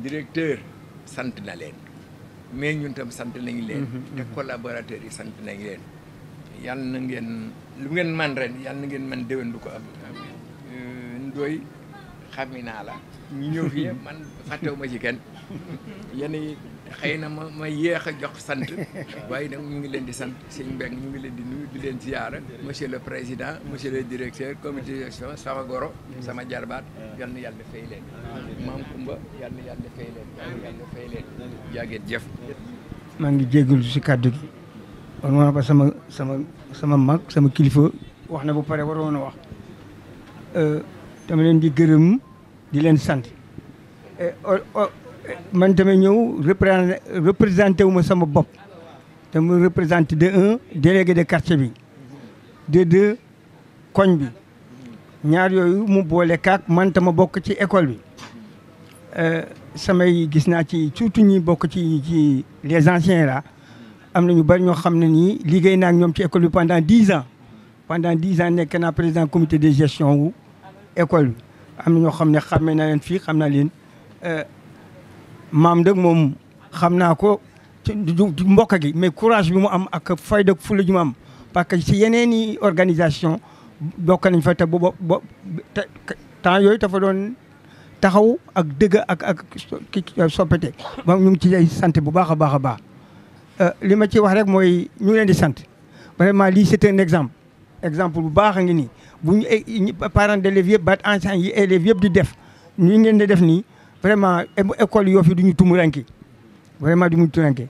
directeur sant na leen mais ñun tam sant nañ leen te collaborateurs yi sant nañ leen yàlla na ngeen lu ngeen man ren yàlla na ngeen man déwén du ko am Ndoye xami naa la ñu ñëw fii man fàttewu ma ci kenn yéen xëy na ma yéex a jox sant waaye nag ñu ngi leen di sant sëñ Mbeng ñu ngi leen di nuyu di leen ziyaara monsieur le président monsieur le directeur comité de gestion sama goro sama jarbaat yal na yàlla fay leen maam Kumba yal na yàlla fay leen yal na yàlla fay leen jaageet jëf maa ngi jégalu si kàddu gi war ba sama mag sama kilifa wax na bu pare waroon a wax dama leen di gërëm di leen sant man tamit ñëw représenté wu ma sama bopp dama représenté de un délégué de quartier bi de deux koñ bi ñaar yooyu mu boole kaak man tama bokk ci école bi samay gis naa ci surtout ñi bokk ci les anciens là am na ñu bari ñoo xam ne nii liggéey naa ak ñoom ci école bi pendant 10 ans nekk naa président comité de gestion wu école bi am na ñoo xam ne xamee naa leen fii xam naa leen maam dëgg moom xam naa ko ci mbokk gi mais courage bi mu am ak fayda fulla ji mu am parce que ci yeneen i organisation bokk nañ fa te booba temps yooyu dafa doon taxaw ak dëgg ak soppite ba ñu ngi ci ay sant bu baax a baax a baax li ma ci wax rek mooy ñu leen di sant vraiment lii c'est un exemple bu baax a ngi nii bu ñu parents d'élèves yëpp ba enseignants yi élèves yëpp di def ñu ngeen di def nii vraiment école yoo fi du ñu tumuranke vraiment du ñu tumuranke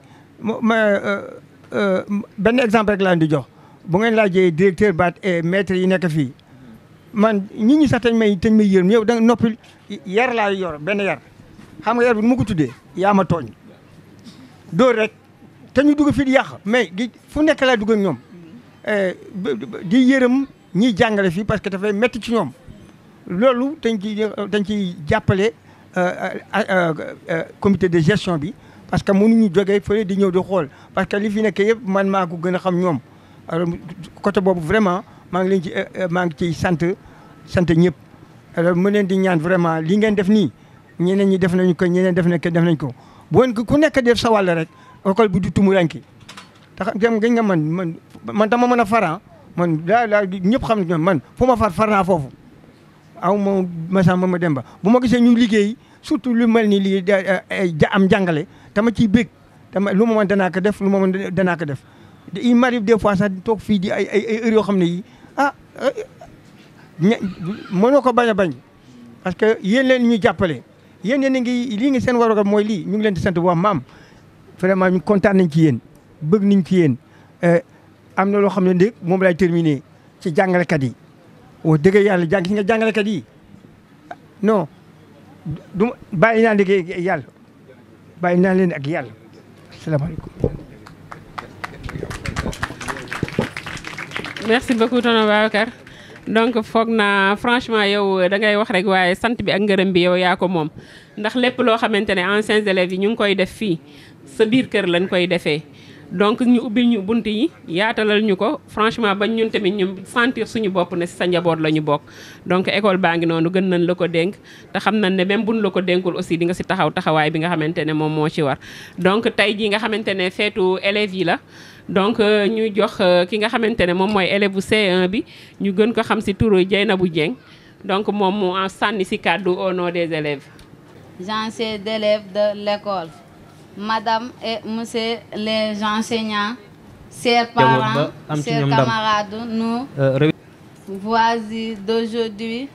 benn exemple rek laa di jox bu ngeen laajee directeur baat et maître yi nekk fii man nit ñi sax tañ may yërëm yow da nga noppi yar laa yor benn yar xam nga yar bi nu ma ko tuddee yaa ma tooñ dóor rek te ñu dugg fi di yàq mais fu nekk laa dugg ak ñoom di yërëm ñiy jàngale fii parce que dafay métti ci ñoom loolu dañ ci jàppale comité de gestion bi parce que mënuñu jógee fële di ñëw di xool parce que li fi nekk yëpp man maa ko gën a xam ñoom alors côté boobu vraiment maa ngi ciy sant ñëpp alors mu leen di ñaan vraiment li ngeen def nii ñeneen ñi def nañu ko ñeneen def nañ ko bu woon ku nekk def sa wàll rek école bi du tumuranki tax dem nga man dama mën a faran man daa ñëpp xam ne man fu ma far naa foofu aw ma dem ba bu ma gisee ñu liggéey surtout lu mel ni lii am jàngale dama ciy bég lu ma mën danaa ko def lu ma mën danaa ko def il m'arrive des fois sax toog fii di ay heures yoo xam ne yi mënoo ko bañ a bañ parce que yéen leen ñu jàppale yéen lii ngi seen warugar mooy lii ñu ngi leen di sant wax maam vraiment ñu kontaan nañ ci yéen bëgg nañ ci yéen am na loo xam ne ndég moom lay terminer ci jàngalekat yi wax dëgg yàlla gis nga jàngalekat yi non du bàyyi naa liggéey yàlla bàyyi naa leen ak yàlla asalaamaaleykum. merci beaucoup tonton Babacar donc foog naa franchement yow da ngay wax rek waaye sant bi ak ngërëm bi yow yaa ko moom ndax lépp loo xamante ne anciens élèves yi ñu ngi koy def fii sa biir kër lañ koy defee donc ñu ubbil ñu bunt yi yaatalal ñu ko franchement bañ ñun tamit ñu sentir suñu bopp ne si sa njaboot la ñu bokk donc école baa ngi noonu gën nañ la ko dénk te xam nañ ne même buñ la ko dénkul aussi di nga si taxawaay bi nga xamante ne moom moo ci war donc tey jii nga xamante ne feetu élèves yi la donc ñu jox ki nga xamante ne moom mooy élève bu C1 bi ñu gën ko xam si turu Dieynabou Dieng donc moom mu en sànni si kàddu au nom des élèves. Anciens d'élèves de l'école, Madame et Monsieur les enseignants, chers parents, chers camarades, nous voici d'aujourd'hui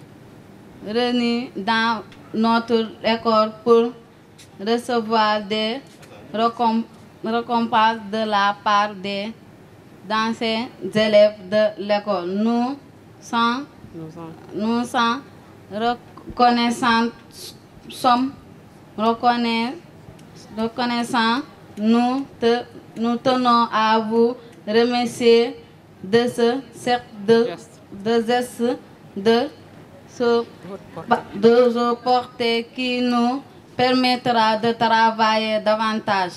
réunis dans notre école pour recevoir des récompenses de la part des anciens élèves de l'école. Nous sommes reconnaissants. Nous tenons à vous remercier de ce geste de portée qui nous permettra de travailler davantage.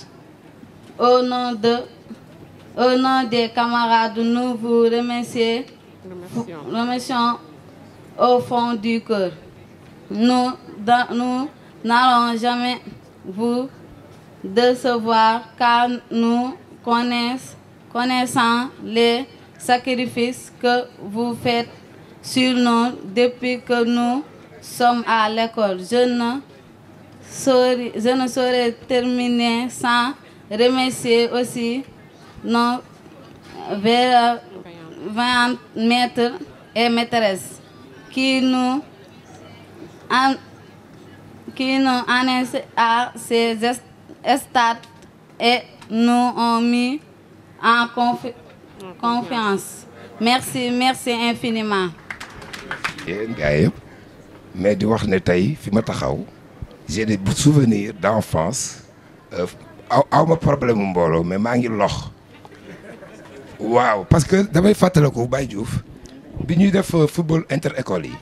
Au nom des camarades, nous vous remercions au fond du cœur. Nous n'allons jamais vous décevoir car nous connaissons les sacrifices que vous faites sur nous depuis que nous sommes à l'école. Je ne saurais terminer sans remercier aussi nos vaillants maîtres et maîtresses qui nous annonce à ces stades et nous ont mis en confiance. Merci infiniment. Mais di wax ne tey fi ma taxaw j'ai des souvenirs d'enfance aw ma problème mu mbooloo mais maa ngi lox waaw parce que damay fàttaliku Baye Diouf bi ñuy def football inter-école yi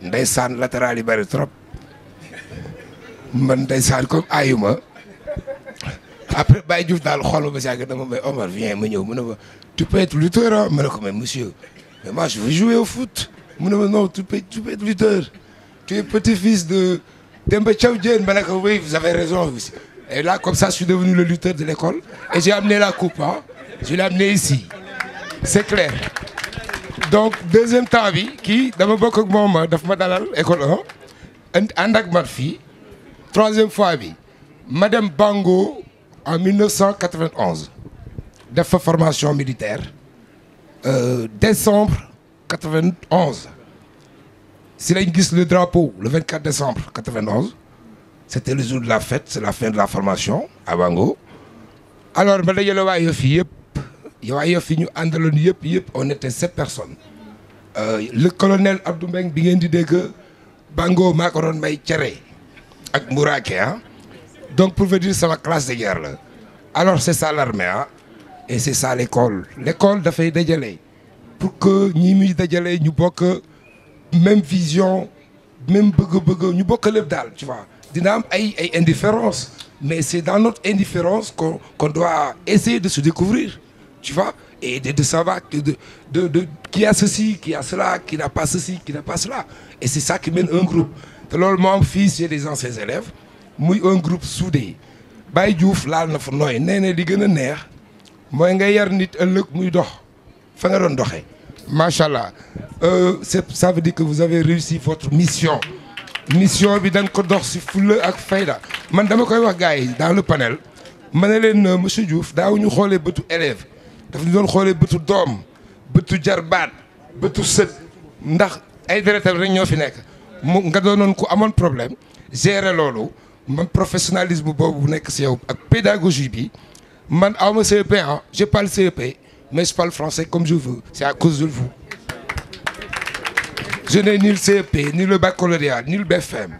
ndeysaan latéral yi bari trop man ndeysaan comme ayuma après Baye Diouf daal xool ma ba si yàgg dama may Omar viens ma ñëw mu ne ma tu peux être lutteur ma ne ko mais monsieur mais moi je veux jouer au foot mu ne ma non tu peux être lutteur tu es petit-fils de Demba Thiaw Diène ma ne ko oui vous avez raison et là comme ça je suis devenu le lutteur de l'école et j'ai amené la coupe je l'ai amené ici c'est clair donc deuxième temps bi kii dama bokk ak moom daf ma dalal école 1 ànd ak man fii troisième fois bi madame Bango en 1991 def fa formation militaire décembre 91 si lañ gis le drapeau le 24 décembre 91 c'était le jour de la fête c'est la fin de la formation à Bango alors ma dajale waa Yoff yëpp waa Yoff yi ñu àndaloon yëpp on était 7 personnes le colonel Abdou Mbeng bi ngeen di dégg Bango maa ko doon may cere ak Mouraké ah. Donc pour vous dire sama classe de guerre là. Alors c'est ça l'armée ah. Et c'est ça l'école. L'école dafay dajale pour que ñi muy dajale ñu bokk même vision même bëgg-bëgg ñu bokk lépp daal tu vois. Dina am ay indifférence mais c'est dans notre indifférence qu'on doit essayer de se découvrir tu vois et de savoir de qui a ceci qui a cela qui n'a pas ceci qui n'a pas cela et c'est ça qui mène un groupe te loolu moo am fii c'est des anciens élèves muy un groupe soudé Baye Diouf laal na fa nooy nee na li gën a neex mooy nga yar nit ëllëg muy dox fa nga doon doxee macha allah ça veut dire que vous avez réussi votre mission bi da nga ko dox si fulla ak fayda man dama koy wax gars yi dans le panel ma ne leen monsieur Diouf daawuñu xoolee bëtu élève daf ñu doon xoolee bëtu doom bëtu jarbaat bëtu sët ndax ay deretam rek ñoo fi nekk mu nga doonoon ku amoon problème gérer loolu man professionnalisme boobu bu nekk si yow ak pédagogie bi man awma CEP ah j'ai pas le CEP mais je parle français comme je veux c'est à cause de vous je n'ai ni le CEP ni le baccalauréat ni le BFM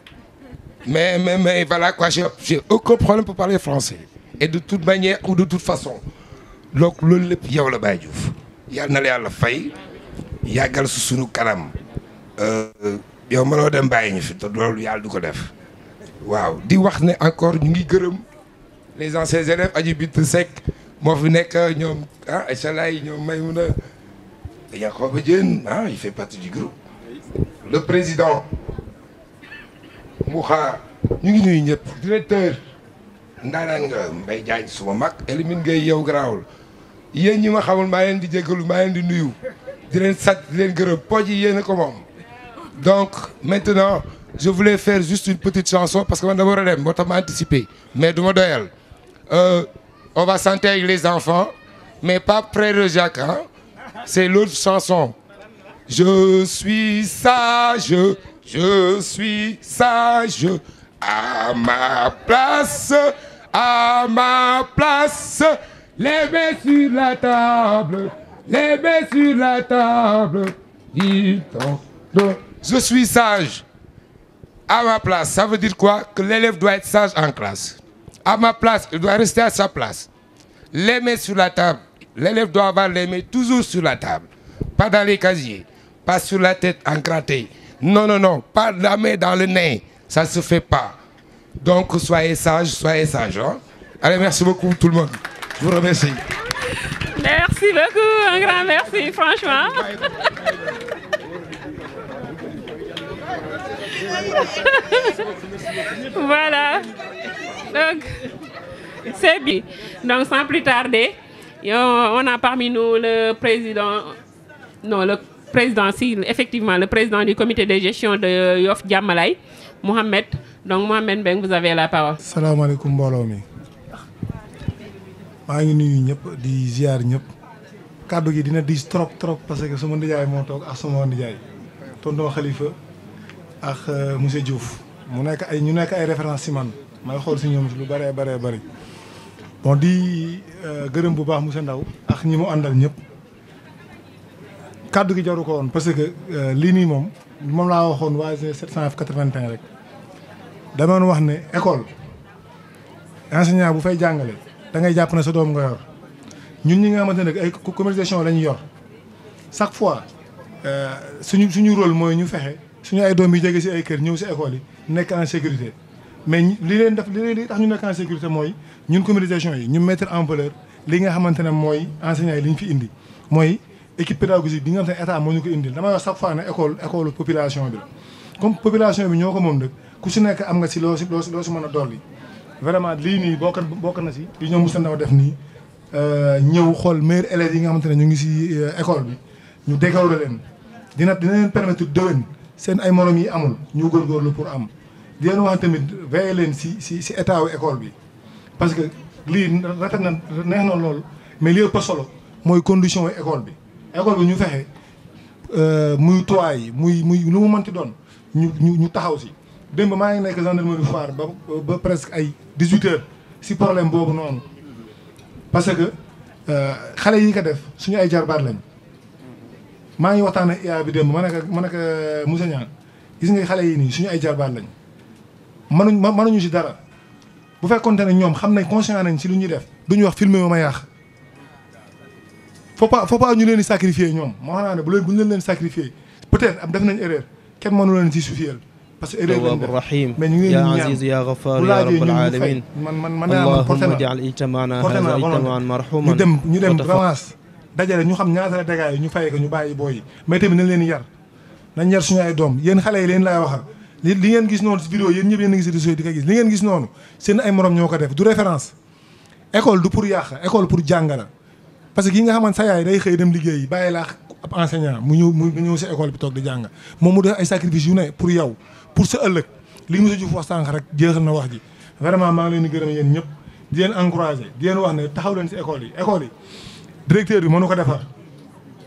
mais voilà quoi j'ai aucun problème pour parler français et de toute manière ou de toute façon donc loolu lépp yow la Baye Diouf yàlla na la yàlla fay yàggal su sunu kanam yow mënoo dem bàyyi ñu fi te loolu yàlla du ko def waaw di wax ne encore ñu ngi gërëm les anciens élèves Adji Bint Seck moo fi nekk ñoom ah Echalay ñoom Maymouna Yankhoba Diène ah il fait partie du groupe le président Mouha ñu ngi nuyu ñëpp directeur ndaanaan nga Mbaye Diagne suma mag Elimine Gueye yow garaawul yéen ñi ma xamul maa leen di jégalu maa leen di nuyu di leen sant di leen gërëm poj yi yéen a ko moom donc maintenant je voulais faire juste une petite chanson parce que man dama war a dem moo tax ma anticiper mais du ma doyal on va chanter avec les enfants mais pas Frère Jacques hein c'est l'autre chanson je suis sage à ma place les mains sur la table dis-donc je suis sage à ma place ça veut dire quoi que l'élève doit être sage en classe à ma place il doit rester à sa place les mains sur la table l'élève doit avoir les mains toujours sur la table pas dans les casiers pas sur la tête encrattée non pas la main dans le nez ça se fait pas donc soyez sage hein allez merci beaucoup tout le monde je vous remercie. Merci beaucoup un grand merci franchement. Voilà donc c'est bien donc sans plus tarder on a parmi nous le président effectivement le président du comité de gestion de Yoff Diamalaye Mohamed donc Mohamed Mbeng vous avez la parole. salaamaaleykum mbooloo mi maa ngi nuyu ñëpp di ziar ñëpp kàddu gi dina diis trop parce que sama nijaay moo toog ak sama nijaay tonton Khalifa ak monsieur Diouf ñu nekk ay référence si man may xool si ñoom lu bëree bëri bon di gërëm bu baax monsieur Ndaw ak ñi mu àndal ñëpp kàddu gi jaru ko woon parce que lii nii moom laa waxoon waa 781 rek dama wax ne école enseignant bu fay jàngale da ngay jàpp ne sa doom nga yor ñun ñi nga xamante ne ay communication la ñu yor chaque fois suñu rôle mooy ñu fexe suñu ay doom yi jege si ay kër ñëw si école yi nekk en sécurité mais li tax ñu nekk en sécurité mooy ñun communication yi ñu mettre en valeur li nga xamante ne mooy enseignants yi li ñu fi indi mooy équipe pédagogique bi nga xam ne état moo ñu ko indil damay wax chaque fois ne école population bi la comme population bi ñoo ko moom nag ku si nekk am nga si loo si mën a dolli vraiment lii nii bokk na si li ñoom Moussa Ndaw def nii ñëw xool meilleurs élèves yi nga xamante ne ñu ngi si école bi ñu déggawle leen dina leen permettre déwén seen ay morom yi amul ñu góorgóorlu pour am di leen wax tamit veiller leen si état wu école bi parce que lii rafet na neex na loolu mais li ëpp solo mooy condition yi école bi ñu fexe muy toit yi muy lu mu mënti doon ñu taxaw si démb maa ngi nekk gendarmerie Foire ba presque ay 18 heures si problème boobu noonu parce que xale yi ko def suñu ay jarbaat lañ maa ngi waxtaan ak IA bi démb ma ne ko Moussa Niang gis nga xale yi nii suñu ay jarbaat lañ mënuñu si dara bu fekkoonte ne ñoom xam nañ conscient nañ si lu ñuy def duñu wax filmer ma yàq faut pas ñu leen di sacrifier ñoom moo xam naa ne bu ñu leen sacrifier peut-être am def nañ erreur kenn mënu leen si suufiyal parce que erreur lañ def rahim mais ñu ngi leen di ya aziz ya ghafar bu ya laajee rabbal ñun ñu alamin fay man naa porté allahumma ja'al ijtama'ana hadha ijtama'an marhuman ñu dem ramas dajale ñu xam ñaata la dégâts yi ñu fay ko ñu bàyyi booy yi mais tamit nañ leen di yar nañ yar suñu ay doom yéen xale yi leen laay waxal li ngeen gis noonu si vidéo yéen ñëpp yéen a ngi si réseau di ko gis li ngeen gis noonu seen ay morom ñoo ko def du référence école du pour yàq école pour jàng la parce que yi nga xamante sa yaay day xëy dem liggéey bàyyi laa ab enseignant mu ñëw si école bi toog di jàng moom mu def ay sacrifice yu ne pour yow pour sa ëllëg li monsieur Diouf wax sànq rek jeexal na wax ji vraiment maa ngi leen di gërëm yéen ñëpp di leen encouragé di leen wax ne taxaw leen si école yi directeur bi mënu ko defar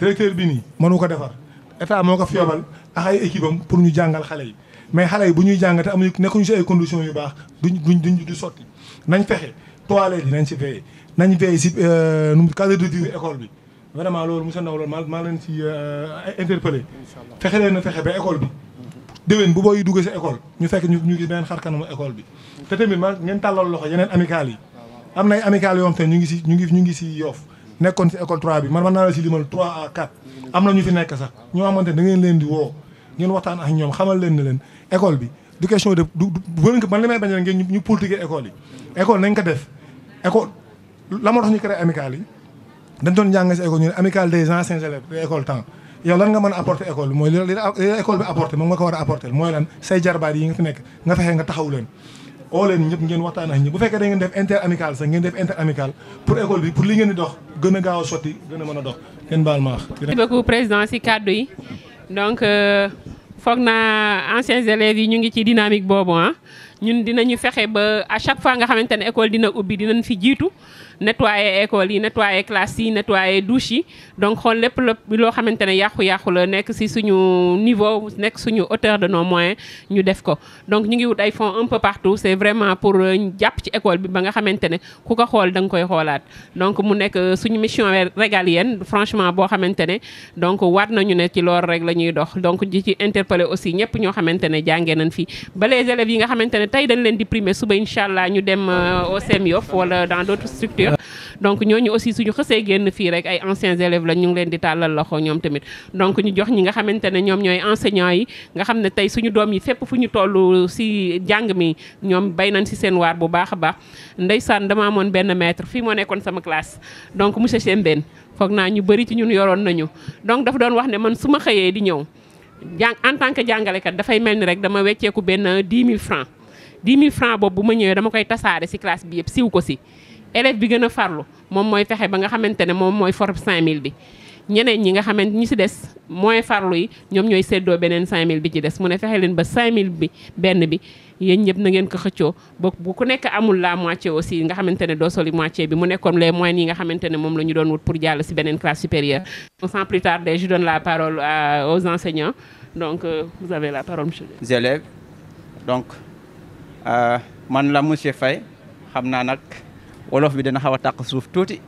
directeur bi nii mënu ko defar état moo ko fiobal ak ay équipe am pour ñu jàngal xale yi mais xale yi bu ñuy jàng te amuñu nekkuñu si ay conditions yu baax du sotti nañ fexe toilettes yi nañ si veillé nañ veillé si cadre de vie école bi vraiment loolu monsieur Ndaw loolu maa leen si interpellé fexe leen na fexe ba école bi déwén bu booy duggee si école ñu fekk ñu gis beneen xar kanamu école bi te tamit ngeen tàllal loxo yeneen amicales yi am na ay amicales yoo xam te ñu ngi si Yoff nekkoon si école 3 bi man naa la si limal 3 à 4 am na ñu fi nekk sax ñoo xamante da ngeen leen di woo ngeen waxtaan ak ñoom xamal leen ne leen école bi du question de man li may bañ ngeen ñu politiquer école yi école nañ ko def école la moo tax ñu créé amicale yi dañ doon jàng si école ñu ne amicale des anciens élèves de école temps yow lan nga mën a apporter école bi mooy li école bi apporter moom nga ko war a apporter mooy lan say jarbaat yi nga fi nekk nga fexe nga taxaw leen oo leen ñëpp ngeen waxtaan ak ñi bu fekkee da ngeen def inter amical sax ngeen def inter amical pour école bi pour li ngeen di dox gën a gaaw a sotti gën a mën a dox ngeen baal ma wax. merci beaucoup président si kàddu yi donc foog naa anciens élèves yi ñu ngi ci dynamique boobu ñun dinañu fexe ba à chaque fois nga xamante ne école dina ubbi dinañ fi jiitu nettoyer école yi nettoyer classe yi nettoyer douche yi donc xool lépp loo xamante ne yàqu-yàqu la nekk si suñu niveau nekk suñu hauteur de nos moyens ñu def ko donc ñu ngi wut ay fonds un peu partout c'est vraiment pour jàpp ci école bi ba nga xamante ne ku ko xool da nga koy xoolaat donc mu nekk suñu mission régalienne franchement boo xamante ne donc waat nañu ne ci loolu rek la ñuy dox donc di ci interpeller aussi ñëpp ñoo xamante ne jàngee nañ fii ba les élèves yi nga xamante ne tey dañ leen di primer suba incha allah ñu dem au CEM Yoff wala dans d'autres structures donc ñooñu aussi suñu xësee génn fii rek ay anciens élèves la ñu ngi leen di tàllal loxo ñoom tamit donc ñu jox ñi nga xamante ne ñoom ñooy enseignants yi nga xam ne tey suñu doom yi fépp fu ñu toll si jàng mi ñoom bay nañ si seen waar bu baax a baax ndeysaan dama amoon benn maître fii moo nekkoon sama classe donc monsieur Sembène foog naa ñu bëri ci ñun yoroon nañu donc dafa doon wax ne man su ma xëyee di ñëw en tant que jàngalekat dafay mel ni rek dama wecceeku benn 10 000 francs 10 000 francs boobu bu ma ñëwee dama koy tasaare si classe bi yëpp siw ko si élève bi gën a farlu moom mooy fexe ba nga xamante ne moom mooy for 5000 bi ñeneen ñi nga xamante ñi si des mooy farlu yi ñoom ñooy séddoo beneen 5000 bi ci des mu ne fexe leen ba 5000 bi benn bi yéen ñëpp na ngeen ko xëccoo ba bu ku nekk amul la moitié aussi nga xamante ne doo soli moitié bi mu nekkoon les moyens yi nga xamante ne moom la ñu doon wut pour jàll si beneen classe supérieure. Sans plus tarder je donne la parole aux enseignants donc vous avez la parole monsieur. Les élèves donc man la monsieur Faye xam naa nag wolof bi dana xaw a tàq suuf tuuti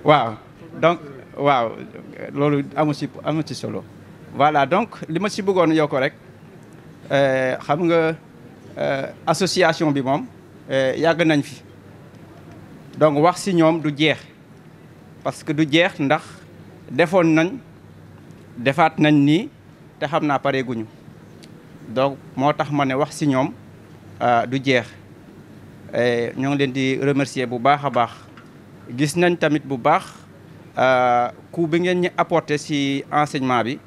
waaw donc waaw loolu amu ci solo voilà donc li ma ci bëggoon yokk rek xam nga association bi moom yàgg nañ fi donc wax ci ñoom du jeex parce que du jeex ndax defoon nañ defaat nañ nii te xam naa pareeguñu donc moo tax ma ne wax ci ñoom du jeex ñoo ngi leen di remercier bu baax a baax gis nañ tamit bu baax coût bi ngeen ñu apporté ci enseignement bi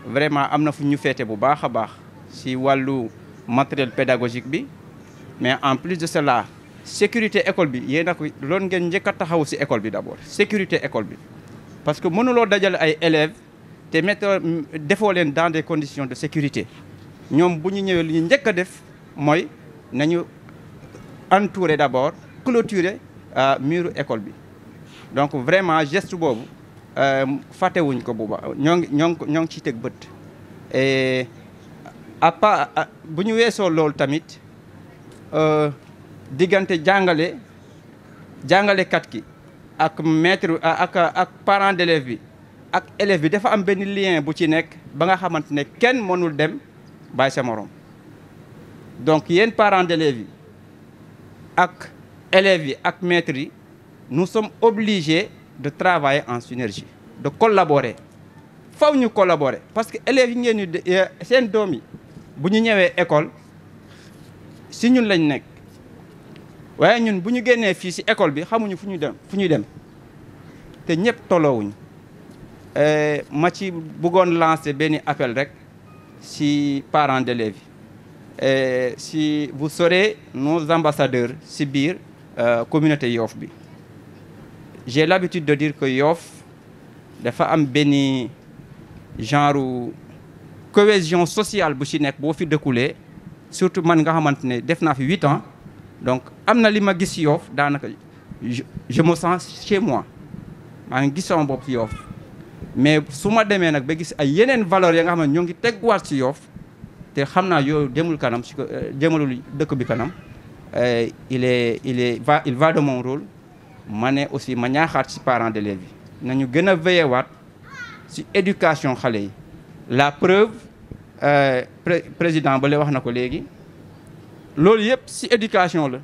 vraiment am na fu ñu féete bu baax a baax ci wàllu matériel pédagogique bi mais en plus de cela sécurité école bi yéen a ko loolu ngeen njëkk a taxaw ci école bi d'abord sécurité école bi parce que mënuloo dajale ay élèves te mettre defoo leen dans des conditions de sécurité ñoom bu ñu ñëwee li ñu njëkk a def mooy nañu entourer d'abord clôturer muru école bi donc vraiment geste boobu fàttewuñ ko bu baax ñoo ngi ciy teg bët et à part bu ñu weesoo loolu tamit diggante jàngalekat ki ak maître ak parent d'élève bi ak élève bi dafa am benn lien bu ci nekk ba nga xamante ne kenn mënul dem bàyyi sa morom donc yéen parents d'élèves yi ak élèves yi ak maîtres yi nous sommes obligés de travailler en synergie de collaborer faw ñu collaborer parce que élèves yi ngeen ñu seen doom yi bu ñu ñëwee école si ñun lañ nekk waaye ñun bu ñu génnee fii si école bi xamuñu fu ñuy dem te ñëpp tolloowuñu ma ci bëggoon lancer benn appel rek si parents d'élèves yi si vous serez nos ambassadeurs si biir communauté Yoff bi j'ai l'habitude de dire que Yoff dafa am benn genre cohésion sociale bu ci nekk boo fi dëkkulee surtout man nga xamante ne def naa fi 8 ans donc am na li ma gis Yoff daanaka je me sens chez moi maa ngi gis sama bopp Yoff mais su ma demee nag ba gis ay yeneen valeurs ya nga xam ne ñoo ngi tegguwaat ci Yoff te xam naa yooyu demul kanam si ko jëmalul dëkk bi kanam il va de mon rôle ma ne aussi ma ñaaxaat ci parents d'élèves yi nañu gën a veiller waat ci éducation xale yi la preuve président ba lay wax na ko léegi loolu yëpp ci éducation la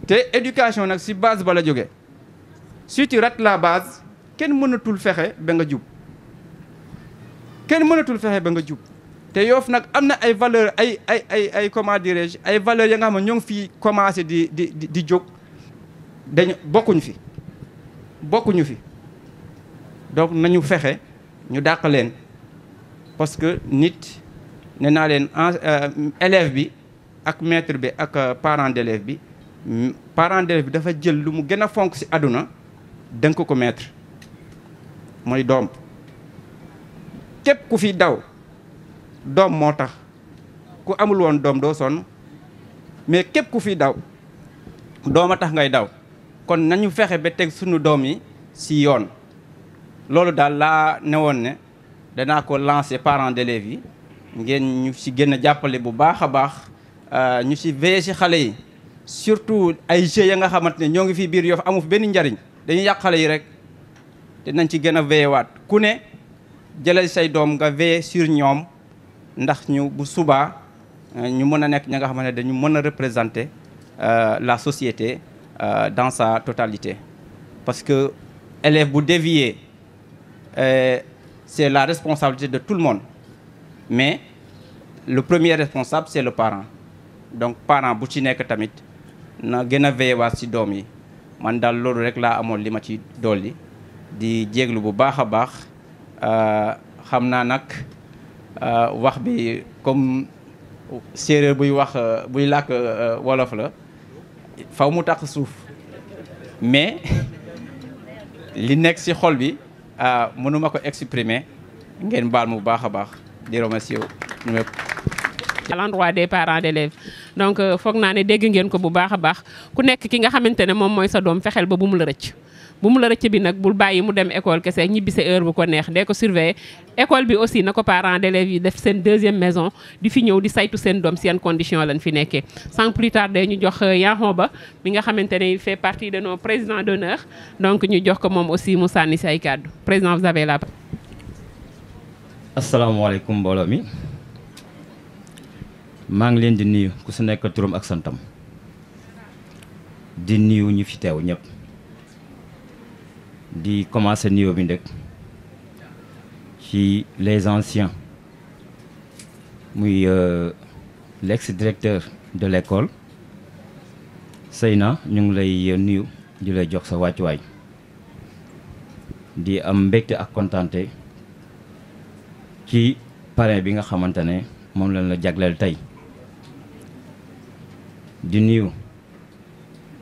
te éducation nag ci base ba la jógee si tu rates la base kenn mënatul fexe ba nga jub te Yoff nag am na ay valeurs ay comment dirais-je ay valeurs ya nga xam ne ñoo ngi fii commencé di jóg dañu bokkuñu fi donc nañu fexe ñu dàq leen parce que nit nee naa leen élève bi ak maître bi ak parent d'élève bi dafa jël lu mu gën a fonk ci àdduna dénk ko maître mooy doom képp ku fi daw doom moo tax ku amul woon doom doo sonn mais képp ku fi daw doom a tax ngay daw kon nañu fexe ba teg sunu doom yi ci yoon loolu daal laa ne woon ne danaa ko lancer parents d'élèves yi ngeen ñu ci gën a jàppale bu baax a baax ñu ci veiller ci xale yi surtout ay jeux ya nga xamante ne ñoo ngi fii biir Yoff amu fi benn njariñ dañuy yàq xale yi rek te nañ ci gën a veiller waat ku ne jëlal say doom nga veiller sur ñoom ndax ñu bu subaa ñu mën a nekk ña nga xamante ne dañu mën a représenter la société dans sa totalité parce que élève bu dévier c'est la responsabilité de tout le monde mais le premier responsable c'est le parent donc parent bu ci nekk tamit na gën a veiller waat ci doom yi man daal loolu rek laa amoon li ma ci dolli di jéglu bu baax a baax xam naa nag wax bi comme séeréer buy wax buy làkk wolof la faw mu tax suuf mais li nekk ci xol bi mënuma ko exprimer ngeen baal mu baax a baax di remercier ñëpp à l'endroit des parents d'élèves donc foog naa ne dégg ngeen ko bu baax a baax ku nekk ki nga xamante ne moom mooy sa doom fexeel ba bu mu la rëcc bi nag bul bàyyi mu dem école kese ñibbi sa heure bu ko neex dee ko surveiller école bi aussi na ko parents d'élèves yi def seen deuxième maison di fi ñëw di saytu seen doom si yan condition lañ fi nekkee sans plus tarder ñu jox Yankhoba bi nga xamante ne il fait partie de nos présidents d'honneur donc ñu jox ko moom aussi mu sànni si ay kàddu président vous avez la parole. asalaamaaleykum mbooloo mi maa ngi leen di nuyu ku su nekk turam ak santam di nuyu ñu fi teew ñëpp di commencer nuyoo bi ndek ci les anciens muy l'ex-directeur de l'école Seyna ñu ngi lay nuyu di lay jox sa wàccuwaay di am mbégte ak kontaante ci parrain bi nga xamante ne moom lañ la jagleel tey di nuyu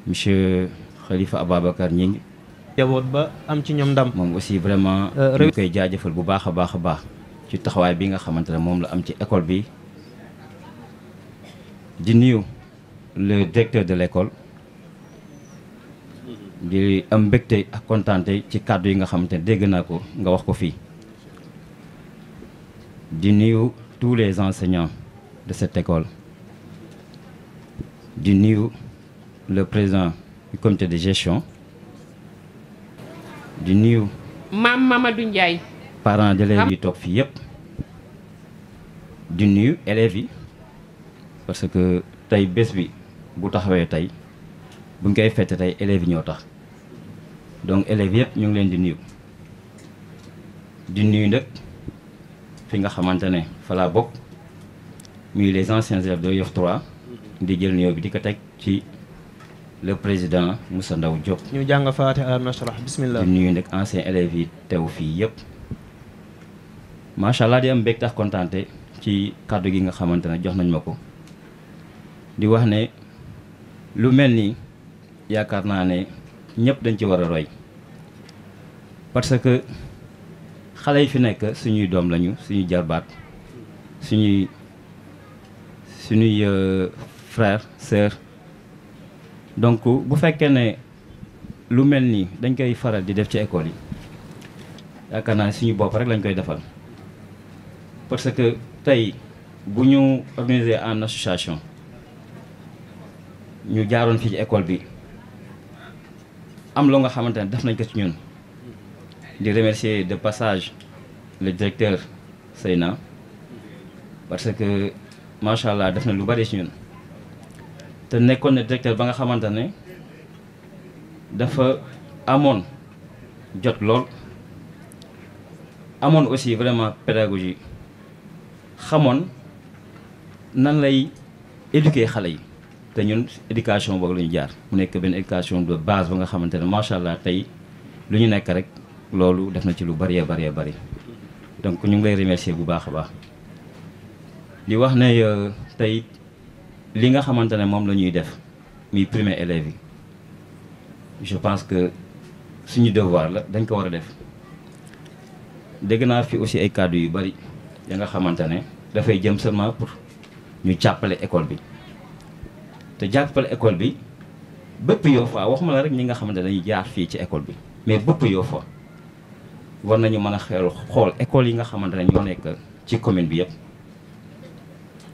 monsieur Khalifa Ababacar Gningue jaboot ba am ci ñoom ndam moom aussi vraiment ñu koy jaajëfal bu baax a baax a baax ci taxawaay bi nga xamante ne moom la am ci école bi di nuyu le directeur de l'école di am mbégte ak kontaante ci kàddu yi nga xamante ne dégg naa ko nga wax ko fii di nuyu tous les enseignants de cette école di nuyu le président du comité de gestion di nuyu maam Mamadou Ndiaye. parents d'élèves yi toog fii yëpp di nuyu élèves yi parce que tey bés bi bu taxawee tey buñ koy fête tey élèves yi ñoo tax donc élèves yëpp ñu ngi leen di nuyu nag fi nga xamante ne fa laa bokk muy les anciens élèves de Yoff 3 di jël nuyoo bi di ko teg ci le président Moussa Ndaw Diop. ñu jàng Faatiha alam nashrah bismillah. di nuyu nag anciens élèves yi teew fii yëpp macha allah di am mbégte ak kontaante ci kàddu gi nga xamante ne jox nañ ma ko di wax ne lu mel nii yaakaar naa ne ñëpp dañ ci war a roy parce que xale yi fi nekk suñuy doom lañu suñuy jarbaat suñuy frère sœur donc bu fekkee ne lu mel nii dañ koy faral di def ci école yi yaakaar naa ne suñu bopp rek lañ koy defal parce que tey bu ñu organiser en association ñu jaaroon fii ci école bi am loo nga xamante ne def nañ ko ci ñun di remercier de passage le directeur Seyna parce que macha allah def na lu bari ci ñun te nekkoon na directeur ba nga xamante ne dafa amoon jot lool amoon aussi vraiment pédagogie xamoon nan lay éduquer xale yi te ñun éducation boobu la ñu jaar mu nekk benn éducation de base ba nga xamante ne macha allah tey lu ñu nekk rek loolu def na ci lu bari bari donc ñu ngi lay remercier bu baax a baax di wax ne tey li nga xamante ne moom la ñuy def muy primer élèves yi je pense que suñu devoir la dañ ko war a def dégg naa fi aussi ay kàddu yu bari ya nga xamante ne dafay jëm seulement pour ñu jàppale école bi te jàppale école bi bépp Yoffois waxuma la rek ñi nga xamante ne dañuy jaar fii ci école bi mais bépp Yoffois war nañu mën a xool école yi nga xamante ne ñoo nekk ci commune bi yëpp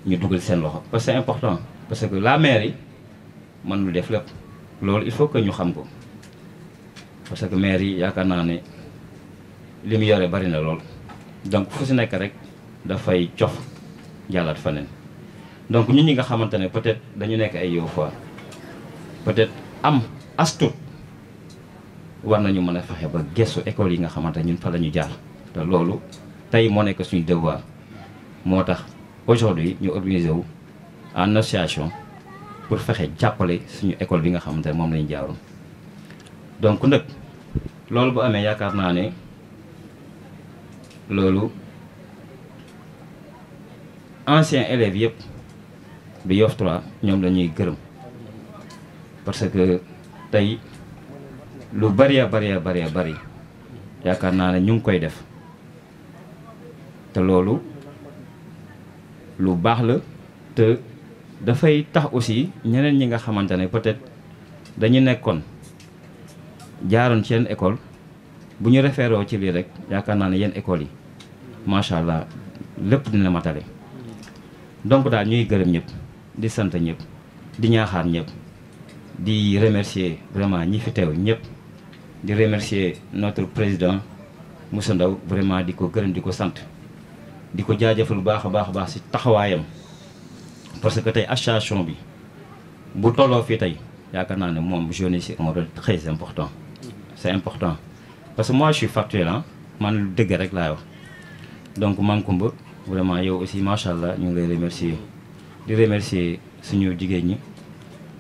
ñu dugal seen loxo parce que c'est important parce que la mairie mënul def lépp loolu il faut que ñu xam ko parce que mairie yaakaar naa ne li mu yore bari na lool donc fu si nekk rek dafay cof jàllaat faneen donc ñun ñi nga xamante ne peut-être dañu nekk ay Yoffois peut-être am astut war nañu mën a fexe ba gëstu école yi nga xamante ñun fa la ñu jaar te loolu tey moo nekk suñu devoir moo tax aujourd'hui ñu organiser wu en association pour fexe jàppale suñu école bi nga xamante ne moom lañu jaaroon donc nag loolu bu amee yaakaar naa ne loolu anciens élèves yëpp bi Yoff 3 ñoom la ñuy gërëm parce que tey lu bari yaakaar naa ne ñu ngi koy def te loolu lu baax la te dafay tax aussi ñeneen ñi nga xamante ne peut-être dañu nekkoon jaaroon ci yenn école bu ñu référé ci lii rek yaakaar naa ne yenn écoles yi macha allah lépp dina matale donc daal ñuy gërëm ñëpp di sant ñëpp di ñaaxaar ñëpp di remercier vraiment ñi fi teew ñëpp di remercier notre président Moussa Ndaw vraiment di ko gërëm di ko sant di ko jaajëfal bu baax a baax ci taxawaayam parce que tey association bi bu tolloo fii tey yaakaar naa ne moom joué ci un rôle très important c'est important parce que moi je suis factuel man lu dëgg rek laay wax donc man Kumba vraiment yow aussi macha allah ñu ngi lay remercier di remercier suñu jigéen ñi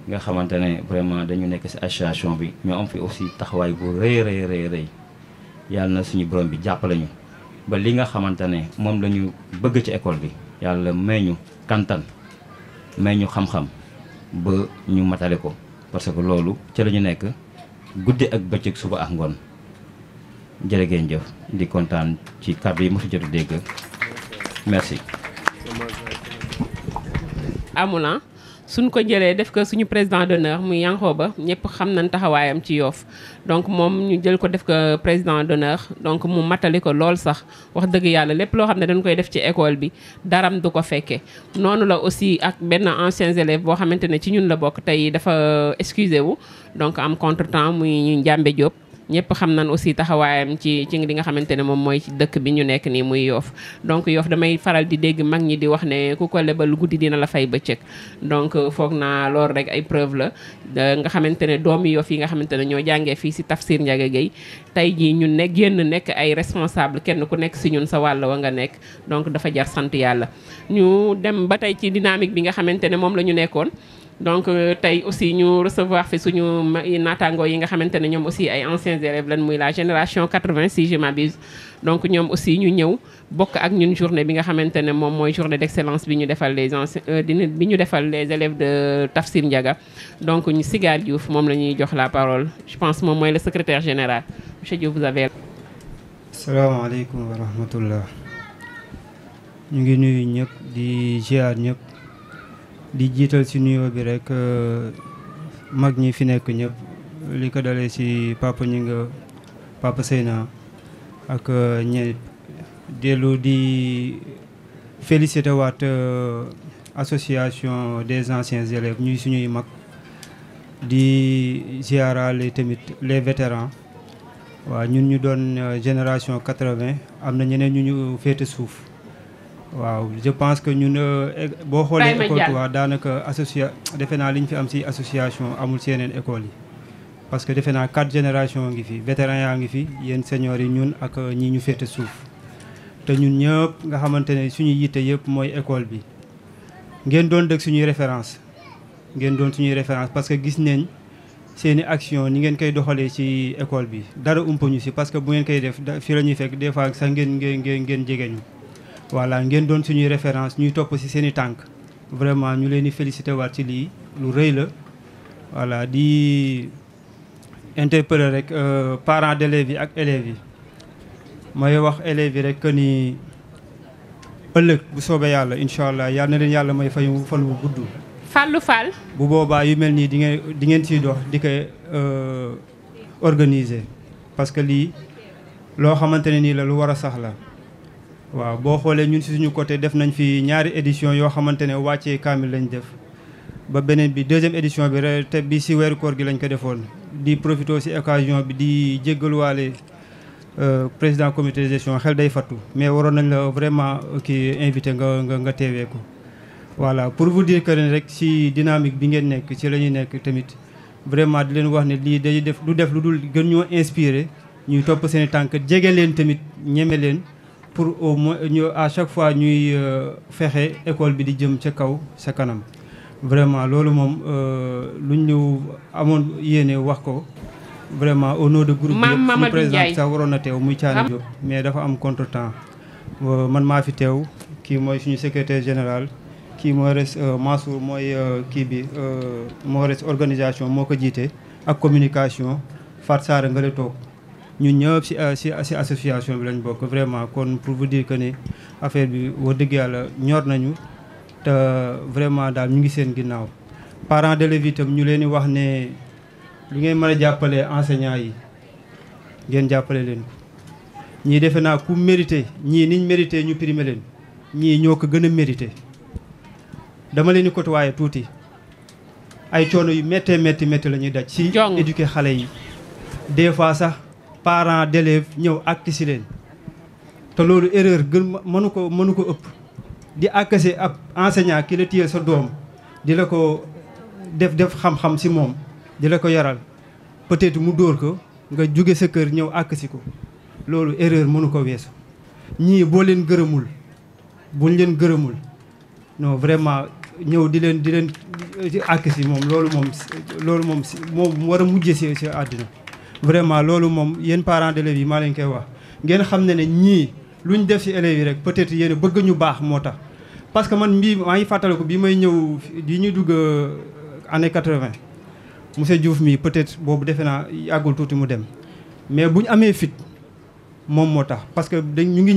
nga xamante ne vraiment dañu nekk ci association bi ñoo am fi aussi taxawaay bu rëy yàlla na suñu borom bi jàppale ñu ba li nga xamante ne moom la ñu bëgg ci école bi yàlla may ñu kantan may ñu xam-xam ba ñu matale ko parce que loolu ca la ñu nekk guddi ak bëccëg suba ak ngoon jërë ngeen jëf di kontaan ci kàddu yi ma fi jot a dégg merci. amul suñ ko jëlee def ko suñu président d'honneur muy Yankhoba ñëpp xam nañ taxawaayam ci Yoff donc moom ñu jël ko def ko président d'honneur donc mu matali ko lool sax wax dëgg yàlla lépp loo xam ne dañ koy def ci école bi daram du ko fekkee noonu la aussi ak benn anciens élèves boo xamante ne ci ñun la bokk tey dafa excusé wu donc am contretemps muy ñu Njàmbe Diop ñëpp xam nañ aussi taxawaayam ci li nga xamante ne moom mooy ci dëkk bi ñu nekk nii muy Yoff donc Yoff damay faral di dégg mag ñi di wax ne ku ko lebal guddi dina la fay bëccëg donc foog naa loolu rek ay preuve la nga xamante ne doomi Yoff yi nga xamante ne ñoo jàngee fii si Tafsir Ndiaga Gueye tey jii ñun ne génn nekk ay responsable kenn ku nekk si ñun sa wàll wa nga nekk donc dafa jar sant yàlla ñu dem ba tey ci dynamique bi nga xamante ne moom la ñu nekkoon donc tey aussi ñu recevoir fi suñu naataangoo yi nga xamante ne ñoom aussi ay anciens élèves lan muy la génération 80 si je m'abuse donc ñoom aussi ñu ñëw bokk ak ñun journée bi nga xamante ne moom mooy journée d'excellence bi ñu defal les anciens bi ñu defal les élèves de Tafsir Ndiaga donc ñu Sigar Diouf moom la ñuy jox la parole je pense moom mooy le secrétaire général monsieur Diouf vous avez. salaamaaleykum wa rahmatullah ñu ngi nuyu ñëpp di ziar ñëpp. di jiital ci nuyoo bi rek mag ñi fi nekk ñëpp li ko dalee ci papa ñi nga papa Seyna ak ñeneen dellu di félicité waat association des anciens élèves ñuy suñuy mag di ziarale tamit les vétérans waaw ñun ñu doon génération 80 am na ñeneen ñu ñu féete suuf waaw je pense que ñun boo xoolee école Touba daanaka defe naa li ñu fi am ci association amul ci yeneen école yi parce que defe naa 4 générations ngi fi vétérans yaa ngi fi yéen seniors yi ñun ak ñi ñu féete suuf te ñun ñëpp nga xamante ne suñu yitte yëpp mooy école bi ngeen doon dëgg suñuy référence parce que gis nañ seeni action ni ngeen koy doxalee ci école bi dara umpañu ci parce que bu ngeen koy def fi la ñuy fekk des fois sax ngeen jege ñu voilà ngeen doon suñuy référence ñuy topp ci seeni tànk vraiment ñu leen di félicité waat ci lii lu rëy la voilà di interpeller rek parents d'élèves yi ak élèves yi may wax élèves yi rek que ni ëllëg bu soobee yàlla incha allah yal na leen yàlla may fayu fan wu gudd. Fallou Fall. bu boobaa yu mel nii di ngeen ciy dox di ko organiser parce que lii loo xamante ne nii la lu war a sax la. waaw boo xoolee ñun ci suñu côté def nañ fi ñaari édition yoo xamante ne wàccee kaamil lañ def ba beneen bi deuxième édition bi te bi ci weeru koor gi lañ ko defoon di profité ci occasion bi di jéggaluwaale président comité de gestion xel day fattu mais waroon nañ la vraiment kii invité nga teewee ko voilà pour vous dire que rek ci dynamique bi ngeen nekk ci la ñuy nekk tamit vraiment di leen wax ne lii day def lu dul gën ñoo inspiré ñuy topp seen i tànk jege leen tamit ñeme leen pour au moins ñu à chaque fois ñuy fexe école bi di jëm ca kaw sa kanam vraiment loolu moom lu ñu amoon yéene wax ko vraiment au nom de groupe bi suñu président sax waroon na teew muy Thiané Diop mais dafa am contretemps man maa fi teew kii mooy suñu secrétaire général kii mooy res Mansour mooy kii bi moo res organisation moo ko jiite ak communication Fat Sara nga la toog ñun ñëpp ci association bi lañ bokk vraiment kon pour vous dire que ne affaire bi wax dëgg yàlla ñor nañu te vraiment daal ñu ngi seen ginnaaw parents d'élèves itam ñu leen di wax ne li ngeen mën a jàppale enseignants yi ngeen jàppale leen ko ñii defe naa ku mérité ñii niñ mérité ñu primé leen ñii ñoo ko gën a mérité dama leen di côtoyer tuuti ay coono yu méttee métti la ñuy daj ci éduquer xale yi des fois sax parents d'élèves ñëw àkk si leen te loolu erreur mënu ko ëpp di àkk si ab enseignant ki la téye sa doom di la ko def xam-xam si moom di la ko yaral peut-être mu dóor ko nga jóge sa kër ñëw àkk si ko loolu erreur mënu ko weesu ñii boo leen gërëmul buñ leen gërëmul non vraiment ñëw di leen àkk si moom loolu moom war a mujje si àddina vraiment loolu moom yéen parents d'élèves yi maa leen koy wax ngeen xam ne ñii lu ñu def ci élèves yi rek peut-être yéen bëgg ñu baax moo tax parce que man maa ngi fàttaliku bi may ñëw di ñuy dugg année 80 monsieur Diouf mii peut-être boobu defe naa yàggul tuuti mu dem mais bu ñu amee fit moom moo tax parce que ñu ngi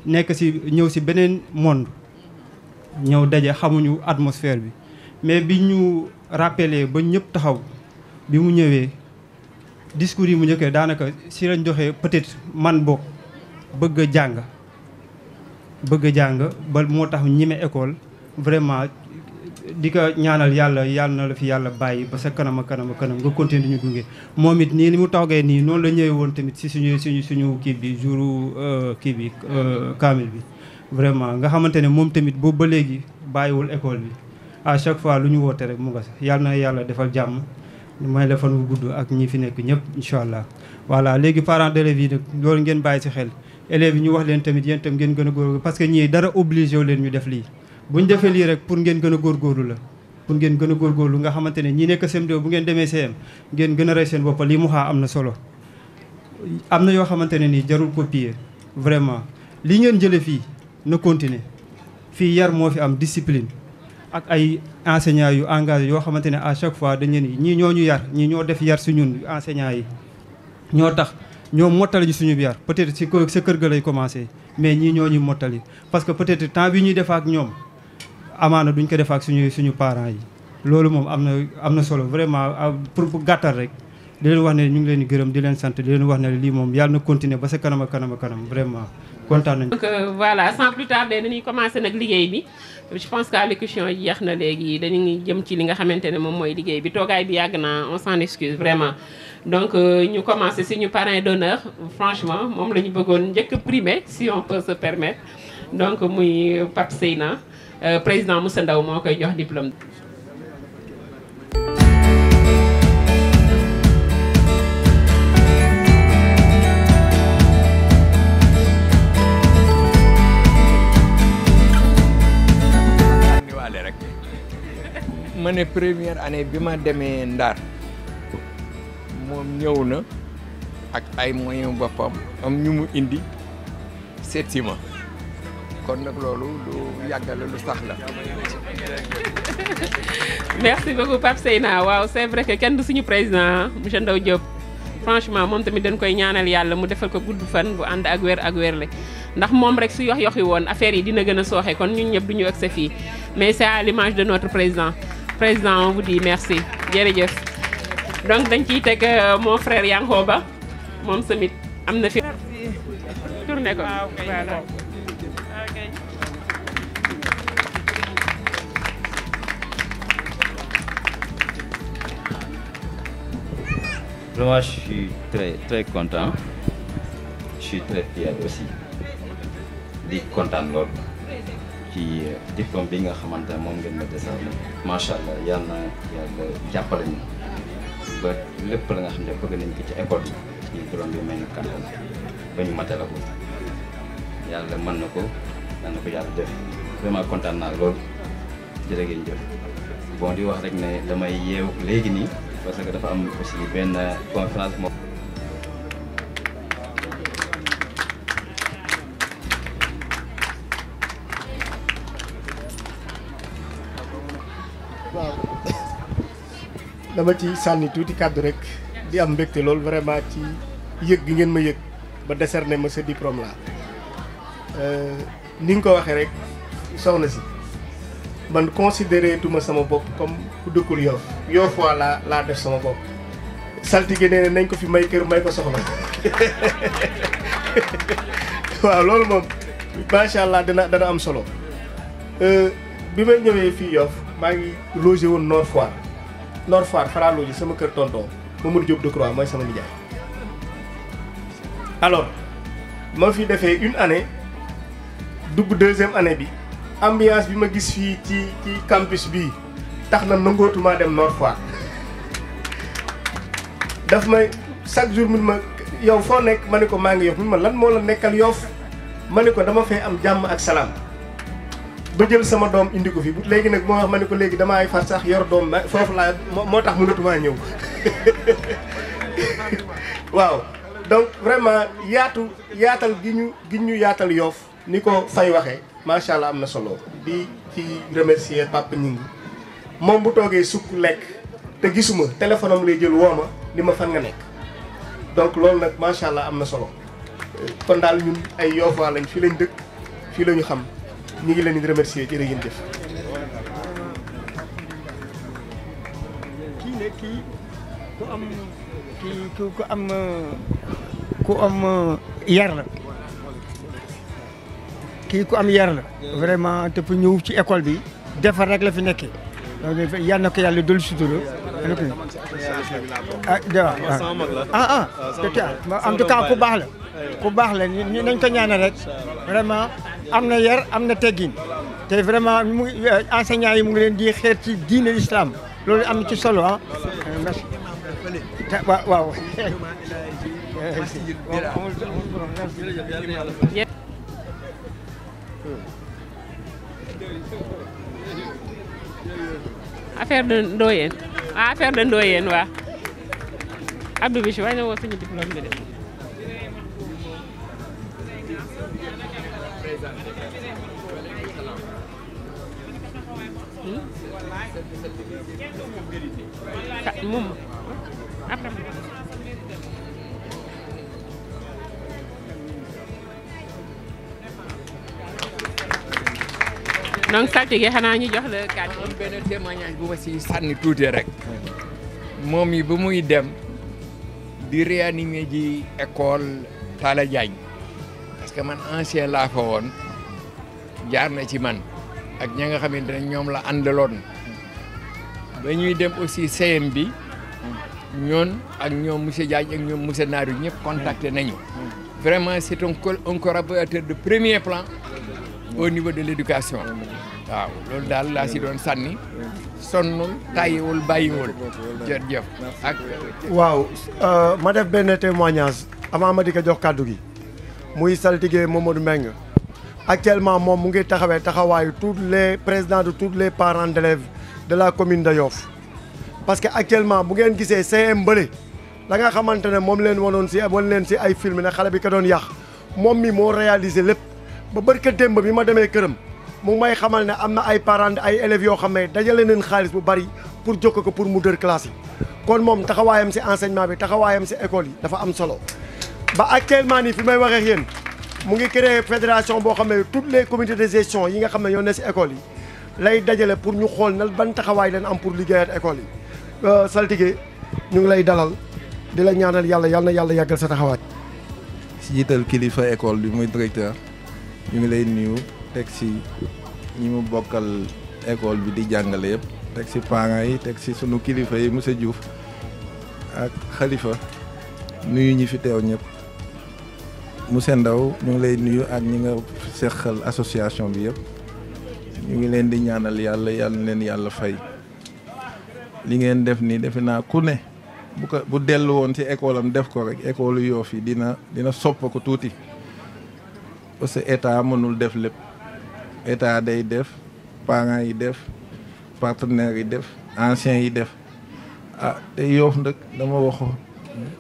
ñëw ci beneen monde ñëw daje xamuñu atmosphère bi mais bi ñu rappelé ba ñëpp taxaw bi mu ñëwee discours yi mu njëkkee daanaka si lañ joxee peut-être man boog bëgg a jàng ba moo tax ñime école vraiment di ko ñaanal yàlla na la fi yàlla bàyyi ba sa kanam a kanam nga continuer di ñu gunge moom it nii ni mu toogee nii noonu la ñëwee woon tamit si suñu kii bi jouru kii bi kaamil bi vraiment nga xamante ne moom tamit boobu ba léegi bàyyiwul école bi à chaque fois lu ñu woote rek mu nga sax yàlla na yàlla defal jàmm may la fan wu gudd ak ñi fi nekk ñëpp incha allah. voilà léegi parents d'élèves yi nag loolu ngeen bàyyi si xel élèves yi ñu wax leen tamit yéen tam ngeen gën a góorgóorlu parce que ñii dara obligé wu leen ñu def lii bu ñu defee lii rek pour ngeen gën a góorgóorlu la pour ngeen gën a góorgóorlu nga xamante ne ñi nekk CM2 bu ngeen demee CM ngeen gën a rey seen bopp lii mu xaa am na solo am na yoo xamante ne nii jarul copier vraiment li ngeen jëlee fii na continuer fii yar moo fi am discipline ak ay enseignants yu engagé yoo xamante ne à chaque fois dañ leen ñii ñoo ñu yar ñii ñoo def yar si ñun enseignants yi ñoo tax ñoo mottali ñu suñu yar peut-être si sa kër ga lay commencé mais ñii ñoo ñu mottali parce que peut-être temps bi ñuy def ak ñoom amaana duñ ko def ak suñu parents yi loolu moom am na solo vraiment pour gàttal rek di leen wax ne ñu ngi leen di gërëm di leen sant di leen wax ne lii moom yàlla na continuer ba sa kanam a kanam vraiment kontaan nañu. donc voilà sans plus tarder dañuy commencer nag liggéey bi je pense que allocution yi jeex na léegi dañuy jëm ci li nga xamante ne moom mooy liggéey bi toogaay bi yàgg na on s'en excuse vraiment. donc ñu commencer suñu parrain d'honneur franchement moom la ñu bëggoon njëkk primé si on peut se permettre donc muy Pape Seyna président Moussa Ndaw moo koy jox diplôme. ma ne première année bi ma demee Ndar moom ñëw na ak ay moyens boppam am ñu mu indi seet si ma kon nag loolu lu yàgg la lu sax la. merci beaucoup Pape Seyna waaw c'est vrai que kenn du suñu président monsieur Ndaw Diop franchement moom tamit dañ koy ñaanal yàlla mu defal ko gudd fan bu ànd ak wér le ndax moom rek su yox-yoxi woon affaire yi dina gën a sooxe kon ñun ñëpp duñu agsi fii mais c'est à l'image de notre président on vous dit merci jërëjëf donc dañ ciy teg mon frère Yankoba moom tamit am na fi tourné ko voilà. Vraiment, je suis très content. Je suis très fier aussi. di kontaan lool ci diplôme bi nga xamante ne moom ngeen ma décerné macha allah yal na yàlla jàppale ñu ba lépp la nga xam ne bëgg nañ ko ci école bi ci diplôme bi may ñu kanam ba ñu matale ko yàlla mën na ko yal na ko yàlla def vraiment kontaan naa lool jërë ngeen jëf bon di wax rek ne damay yeewu léegi nii parce que dafa am aussi benn conférence moom. waaw dama ci sànni tuuti kàddu rek di am mbégte loolu vraiment ci yëg gi ngeen ma yëg ba décerné ma sa diplôme la ni nga ko waxee rek soxna si man considéré tuma sama bopp comme ku dëkkul Yoff Yoff waa laa def sama bopp saltige nee nañ ko fi may kër may ko soxla waaw loolu moom macha allah dana am solo bi may ñëwee fii Yoff maa ngi logé woon Nord Foire faraa logé sama kër tonton Mamadou Diop Decroix mooy sama nijaay alors ma fi defee une année dugg deuxième année bi ambiance bi ma gis fii ci campus bii tax na nangootuma dem Nord Foire daf may chaque jour mun ma yow foo nekk ma ne ko maa ngi Yoff mun ma lan moo la nekkal Yoff ma ne ko dama fay am jàmm ak salaam ba jël sama doom indi ko fi léegi nag moo wax ma ne ko léegi damaa far sax yor doom foofu laa moo tax mënatumaa ñëw waaw donc vraiment yaatal gi ñu yaatal Yoff ni ko fay waxee macha allah am na solo di ci remercier Papa Ñingi moom bu toogee sukk lekk te gisuma téléphone am lay jël woo ma ni ma fan nga nekk donc loolu nag macha allah am na solo kon daal ñun ay Yoff waa lañ fii lañ dëkk fii la ñu xam ñu ngi leen di remercier jërë ngeen jëf. kii ne kii ku am yar la kii ku am yar la vraiment te pour ñëw ci école bi defar rek la fi nekkee yal na ko yàlla dolli sutura. En tout cas ku baax la. ku baax la ñu nañ ko ñaanal rek vraiment am na yar am na teggin te vraiment mu enseignants yi mu ngi leen di xeer ci diine l'islam loolu am na ci solo ah. merci. waaw. affaire de Ndoyeen affaire de Ndoyeen waa Abdou Bichou waaye na woo suñu diplôme bi de. moom après. donc saltige xanaa ñu jox la kàddu. am benn témoignage bu ma si sànni tuuti rek moom yi ba muy dem di réanimer ji école Talla Diagne parce que man ancien laa fa woon jaar na ci man ak ña nga xamante ne ñoom la àndaloon ba ñuy dem aussi CM bi ñoon ak ñoom monsieur Diagne ak ñoom monsieur Naaru ñëpp contacté nañu vraiment c'est un collaborateur de premier plan au niveau de l'éducation waaw loolu daal laa si doon sànni sonnul tàyyiwul bàyyiwul jërëjëf ak waaw ma def benn témoignage avant ma di ko jox kàddu gi muy saltige Mamadou Mbengue actuellement moom mu ngi taxawee taxawaayu tous les présidents de tous les parents d'élèves de la commune de Yoff parce que actuellement bu ngeen gisee CM bële la nga xamante ne moom leen wanoon si wan leen si ay film ne xale bi ka doon yàq moom mi moo réalisé lépp ba barka démb bi ma demee këram mu may xamal ne am na ay parents ay élèves yoo xam ne dajale nañ xaalis bu bari pour jokk ko pour mu dër classe yi kon moom taxawaayam si enseignement bi taxawaayam si école yi dafa am solo ba actuellement nii fi may waxee yéen mu ngi créé fédération boo xam ne toutes les comités de gestion yi nga xam ne ñoo ne si école yi lay dajale pour ñu xool na ban taxawaay leen am pour liggéeyat école yi saltige ñu ngi lay dalal di la ñaanal yàlla yal na yàlla yàggal sa taxawaay. si jiital kilifa école bi muy directeur ñu ngi lay nuyu teg si ñi mu bokkal école bi di jàngale yëpp teg si parents yi teg si sunu kilifa yi monsieur Diouf ak Khalifa nuyu ñi fi teew ñëpp monsieur Ndaw ñu ngi lay nuyu ak ñi nga seqal association bi yëpp ñu ngi leen di ñaanal yàlla leen yàlla fay li ngeen def nii defe naa ku ne bu dellu woon ci école am def ko rek école Yoff yi dina sopp ko tuuti parce que état mënul def lépp état day def parents yi def partenaires yi def anciens yi def te Yoff nag dama waxoon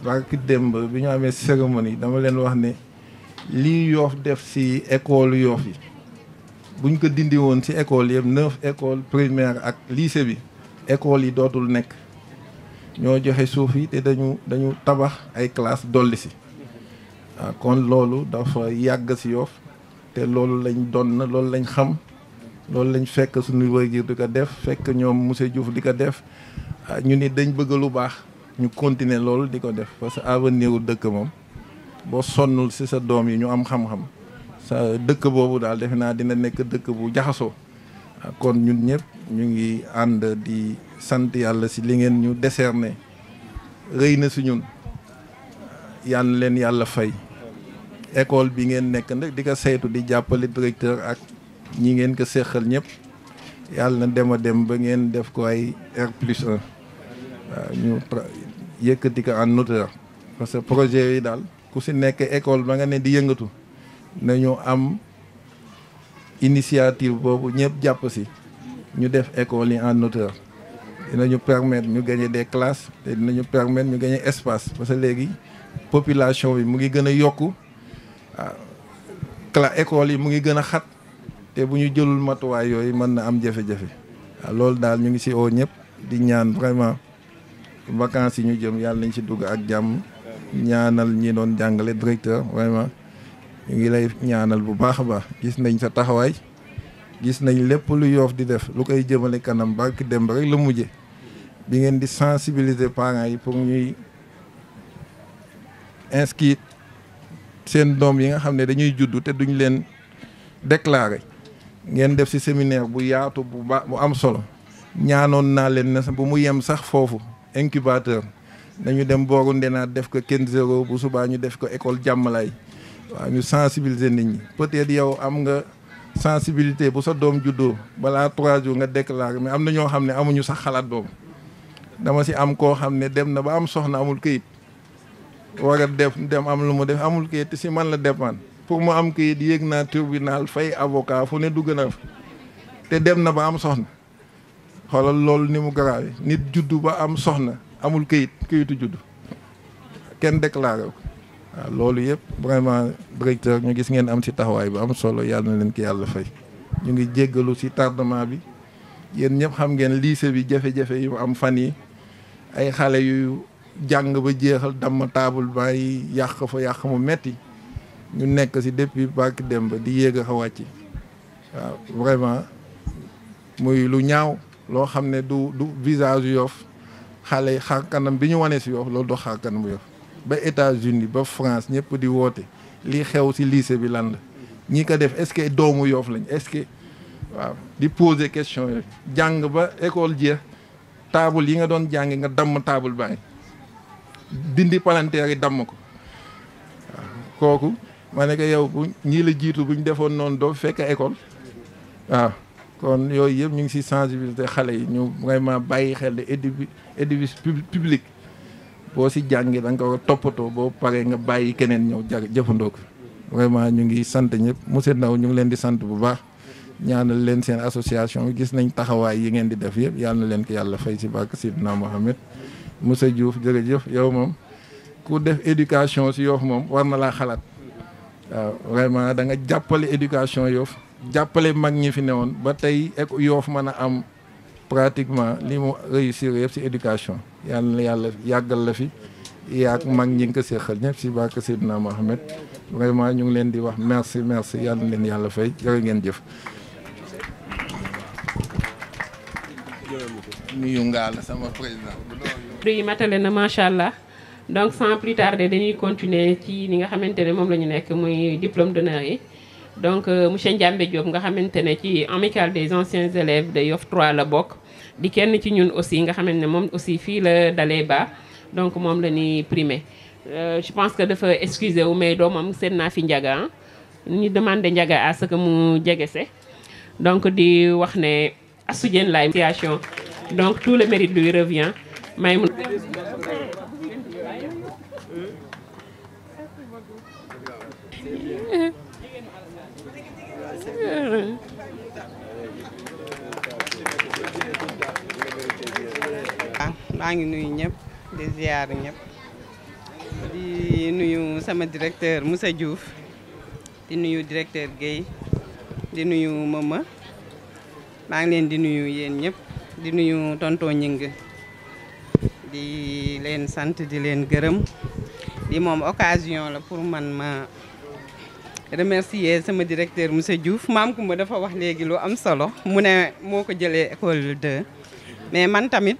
barki démb bi ñu amee cérémonie dama leen wax ne lii Yoff def ci école Yoff yi buñ ko dindi woon ci école yëpp 9 écoles primaires ak lycée bi école yi dootul nekk ñoo joxe suuf yi te dañu tabax ay classe dolli si kon loolu dafa yàgg si Yoff te loolu lañ doon na loolu lañ xam loolu lañ fekk suñu waajur di ko def fekk ñoom monsieur Diouf di ko def ñu ni dañ bëgg lu baax ñu continuer loolu di ko def parce que avenir u dëkk moom boo sonnul si sa doom yi ñu am xam-xam sa dëkk boobu daal defe naa dina nekk dëkk bu jaxasoo kon ñun ñëpp ñu ngi ànd di sant yàlla si li ngeen ñu décerné rëy na si ñun yal leen yàlla fay école bi ngeen nekk nag di ko saytu di jàppale directeur ak ñi ngeen ko séqal ñëpp yàlla na dem a dem ba ngeen def ko ay R+1 waaw ñu yëkkati ko en hauteur parce que projet yi daal ku si nekk école ba nga ne di yëngatu nañu am initiative boobu ñëpp jàpp si ñu def école yi en hauteur dinañu permettre ñu gagner des classes te dinañu permettre ñu gagner espace parce que léegi population bi mu ngi gën a yokku école yi mu ngi gën a xat te bu ñu jëlul matuwaay yooyu mën na am jafe-jafe waaw loolu daal ñu ngi si oo ñëpp di ñaan vraiment vacances yi ñu jëm yàlla nañ si dugg ak jàmm ñaanal ñi doon jàngale directeur vraiment ñu ngi lay ñaanal bu baax a baax gis nañ sa taxawaay gis nañ lépp lu Yoff di def lu koy jëmale kanam barki demb rek la mujje bi ngeen di sensibiliser parents yi pour ñuy inscrire seen doom yi nga xam ne dañuy juddu te duñ leen déclarer ngeen def ci séminaire bu yaatu bu am solo ñaanoon naa leen ne bu mu yem sax foofu incubateur nañu dem booru Ndenaat def ko Ken Zéro bu subaa ñu def ko école Jàmmalaay waaw ñu sensibiliser nit ñi peut-être yow am nga sensibilité bu sa doom juddoo balaa 3 jours nga déclaré mais am na ñoo xam ne amuñu sax xalaat boobu dama si am koo xam ne dem na ba am soxna amul këyit war a dem am lu mu def amul këyit te si man la dépendre pour mu am këyit yéeg naa tribunal fay avocat fu ne dugg na fa te dem na ba am soxna xoolal loolu ni mu garaawe nit juddu ba am soxna amul këyitu juddu kenn déclaré ko waaw loolu yëpp vraiment directeur ñu gis ngeen am si taxawaay bu am solo yàlla na leen ki yàlla fay ñu ngi jéggalu si tardement bi yéen ñëpp xam ngeen lycée bi jafe-jafe yu am fan yi ay xale yu jàng ba jeexal damm taabul bàyyi yàq mu metti ñu nekk si depuis barki démb di yéeg a wàcc waaw vraiment muy lu ñaaw loo xam ne du visage Yoff xale yi xar kanam bi ñu wane si Yoff loolu do xar kanam Yoff ba États-Unis ba France ñëpp di woote lii xew si lycée bi lan la ñi ko def est-ce que doomu Yoff lañ est-ce que waaw di poser question yooyu jàng ba école jeex taabul yi nga doon jàngi nga damm taabul bàyyi dindi palanteer yi damm ko waaw kooku ma ne ko yow bu ñii la jiitu buñ defoon noonu doo fekk école waaw kon yooyu yëpp ñu ngi si sensibilité xale yi ñu vraiment bàyyi xel de édifice public boo si jàngi da nga ko toppatoo boo paree nga bàyyi keneen ñëw jëfandoo ko vraiment ñu ngi sant ñëpp monsieur Ndaw ñu ngi leen di sant bu baax ñaanal leen seen association gis nañ taxawaay yi ngeen di def yëpp yàlla na leen ko yàlla fay si barke Sidina Mohamed monsieur Diouf jërëjëf yow moom ku def éducation si Yoff moom war na laa xalaat waaw vraiment da nga jàppale éducation Yoff jàppale mag ñi fi newoon ba tey Yoff mën a am pratiquement li mu réussir yëpp si éducation yàlla na yàlla yàggal la fi yaag mag ñi nga ko seexal ñëpp si barke Seydina Mohamed vraiment ñu ngi leen di wax merci yàlla na leen yàlla fay jërë ngeen jëf. nuyu ngaa la sama président. yi matale na macha allah donc sans plus tarder dañuy continuer ci li nga xamante ne moom la ñu nekk muy diplôme d'honneur yi. donc monsieur Ndiambe Diop nga xamante ne ci amicale des anciens élèves de Yoff 3 la bokk di kenn ci ñun aussi nga xamante ne moom aussi fii la dalee ba donc moom la ñuy primé je pense que dafa excusé wu mais doomam seen naa fi Ndiaga ñu demandé Ndiaga à ce que mu jege se donc di wax ne Astou Diène Laye situation donc tout le mérite lui revient may mun maa ngi nuyu ñëpp di ziar ñëpp di nuyu sama directeur Moussa Diouf di nuyu directeur Guèye di nuyu Mama maa ngi leen di nuyu yéen ñëpp di nuyu tonton Ñing di leen sant di leen gërëm di moom occasion la pour man ma remercier sama directeur monsieur Diouf maam Kumba dafa wax léegi lu am solo mu ne moo ko jëlee école 2 mais man tamit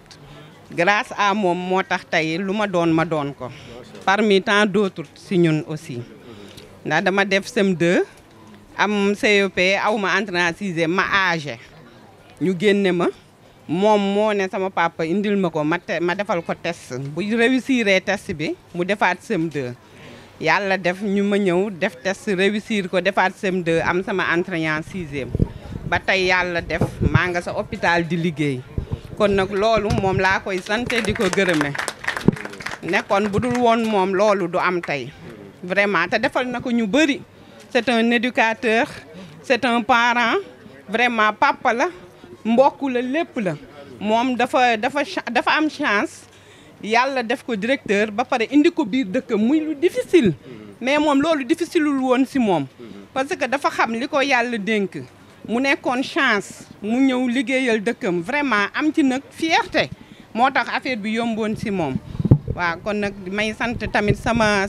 grâce à moom moo tax tey lu ma doon ko parmi tant d'autres si ñun aussi ndax dama def CM2 am CEP aw ma entrée en sixième ma âgé ñu génne ma moom moo ne sama papa indil ma ko ma defal ko test bu réussir test bi mu defaat CM2 yàlla def ñu ma ñëw def test réussir ko defaat CM2 am sama entrée en sixième ba tey yàlla def maa nga sa hôpital di liggéey kon nag loolu moom laa koy santé di ko gërëme nekkoon bu dul woon moom loolu du am tey vraiment te defal na ko ñu bëri c'est un éducateur c'est un parent vraiment papa la mbokk la lépp la moom dafa am chance yàlla def ko directeur ba pare indi ko biir dëkk muy lu difficile mais moom loolu difficileul woon si moom parce que dafa xam li ko yàlla dénk mu nekkoon chance mu ñëw liggéeyal dëkkam vraiment am ci nag fierté moo tax affaire bi yomboon si moom waaw kon nag may sant tamit sama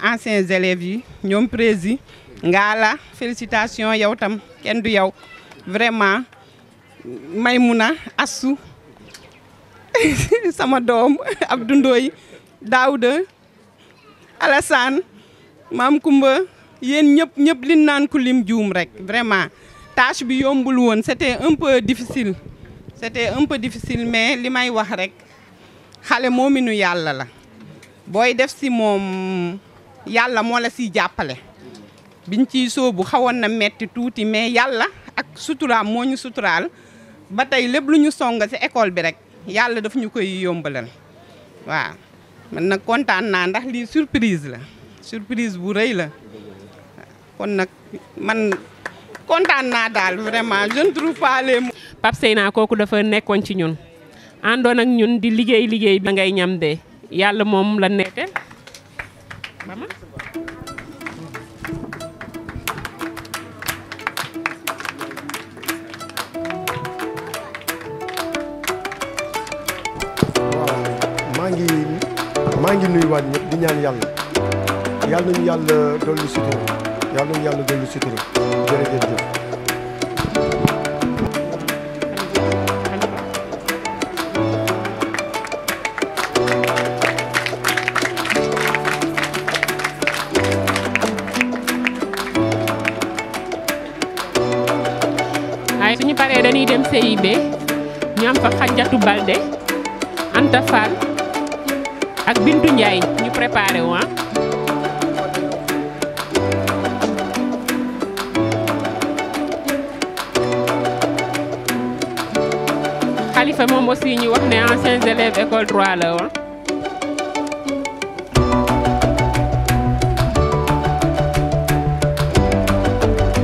anciens élèves yi ñoom prési ngaa la félicitation yow tam kenn du yow vraiment Maymuna Assu sama doom Abdou Ndoye Daouda Alassane Maam Kumba yéen ñëpp li naan ku lim juum rek vraiment tâche bi yombul woon c'était un peu difficile c'était un peu difficile mais li may wax rek xale moominu yàlla la booy def si moom yàlla moo la siy jàppale biñ ciy sóobu xawoon na metti tuuti mais yàlla ak suturaam moo ñu suturaal ba tey lépp lu ñu song si école bi rek yàlla daf ñu koy yombalal waaw man nag kontaan naa ndax lii surprise la surprise bu rëy la kon nag man kontaan naa daal vraiment je ne trouve pas les mots. Pape Seyna kooku dafa nekkoon ci ñun àndoon ak ñun di liggéey bi ngay ñam de yàlla moom la neete mama maa ngi nuyuwaat ñëpp di ñaan yàlla nañu yàlla dolli sutura yàlla nañu yàlla dolli sutura jërëjëf. waaye suñu paree dañuy dem CIB ñu am fa Xajatu Balde Anta Fall ak Bintu Ndiaye ñu préparé wu Khalifa moom aussi ñu wax ne anciens élèves école 3 la woon.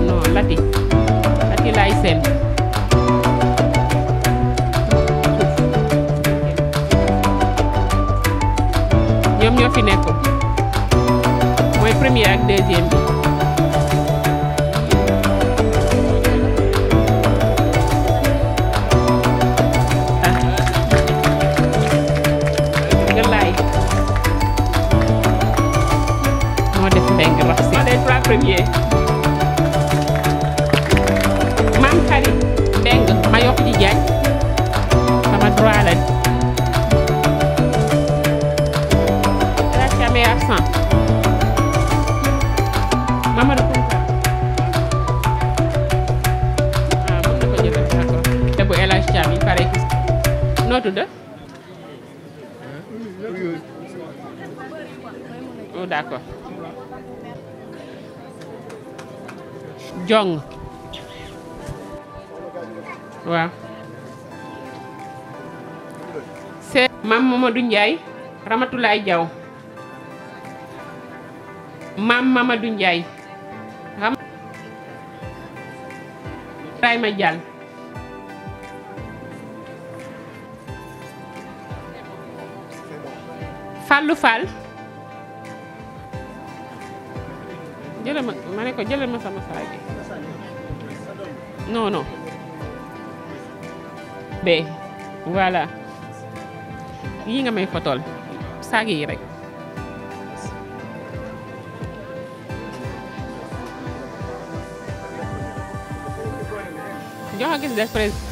non Lati laay seen. ñoom ñoo fi nekkoon mooy premier ak deuxième bi. Galaay moo def mbeng wax si. les trois premiers. Maam Xari Mbeng ma yokk di jaaj sama droit la. absent Mamadou Kounta mën na ko jëlal d'accord te bu El Hadj Thiam yi pare gis noo tudd oh d'accord Jong waaw c'est Mam Mamadou Ndiaye Ramatoulaye Diaw Mam Mamadou Ndiaye xam Ibrahima Diall Fallou Fall jëlal ma ne ko jëlal ma sama saag bi non be voilà yii nga may fotol saag yi rek jox gis def président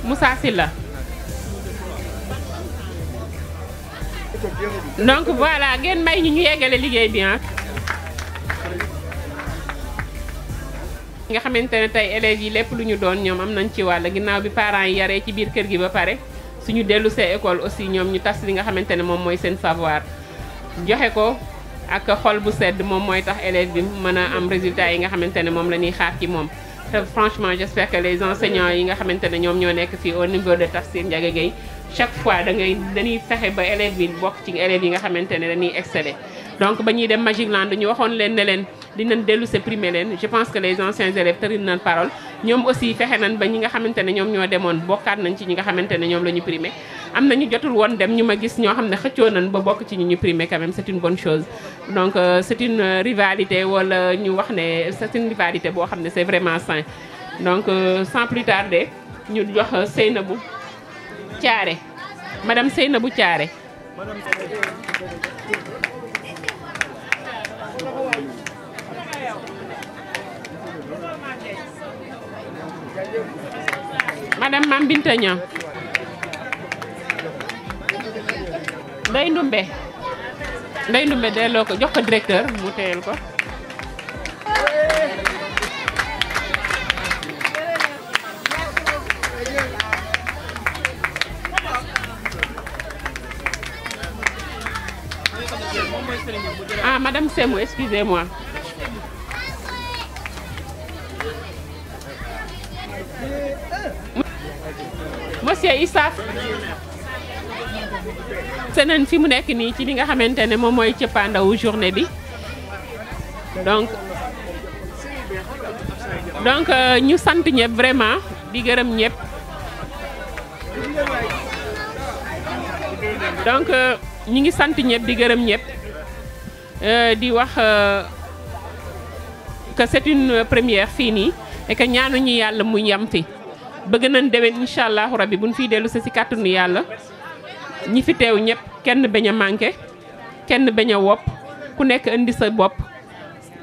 Moussa Sylla donc voilà ngeen may ñu yeggale liggéey bi nga xamante ne tey élèves yi lépp lu ñu doon ñoom am nañ ci wàll ginnaaw bi parents yi yaree ci biir kër gi ba pare suñu dellu see école aussi ñoom ñu tas li nga xamante ne moom mooy seen savoir joxe ko ak xol bu sedd moom mooy tax élève bi mën a am résultat yi nga xamante ne moom la ñuy xaar ci moom te franchement j'espère que les enseignants yi nga xamante ne ñoom ñoo nekk fii au niveau de Tafsir Ndiaga Gueye chaque fois dañuy fexe ba élève bi bokk ci élèves yi nga xamante ne dañuy exceller donc ba ñuy dem Magic Land ñu waxoon leen ne leen dinañ dellu se primer leen je pense que les anciens élèves tëri nañ parole ñoom aussi fexe nañ ba ñi nga xamante ne ñoom ñoo demoon bokkaat nañ ci ñi nga xamante ne ñoom la ñu primer am na ñu jotul woon dem ñu ma gis ñoo xam ne xëccoo nañ ba bokk ci ñi ñu primer quand même c'est une bonne chose donc c'est une rivalité wala ñu wax ne c'est une rivalité boo xam ne c'est vraiment sain donc sans plus tarder ñu jox Seynabou Thiaré madame Seynabou Thiaré madame Mame Binta Niang Ndeye Ndoumbe Ndeye Ndoumbé delloo ko jox ko directeur mu téyel ko. Ah, Madame Semou, excusez-moi. Monsieur Issa seneen fi mu nekk nii ci li nga xamante ne moom mooy cëppaandawu journée bi donc ñu sant ñëpp vraiment di gërëm ñëpp donc ñu ngi sant ñëpp di gërëm ñëpp di wax que c'est une première fii nii et que ñaanuñu yàlla mu yam fi bëgg nañ déwén incha allahu rabbi buñ fiy dellu si kàttanu yàlla ñi fi teew ñëpp kenn bañ a manqué kenn bañ a wopp ku nekk indi sa bopp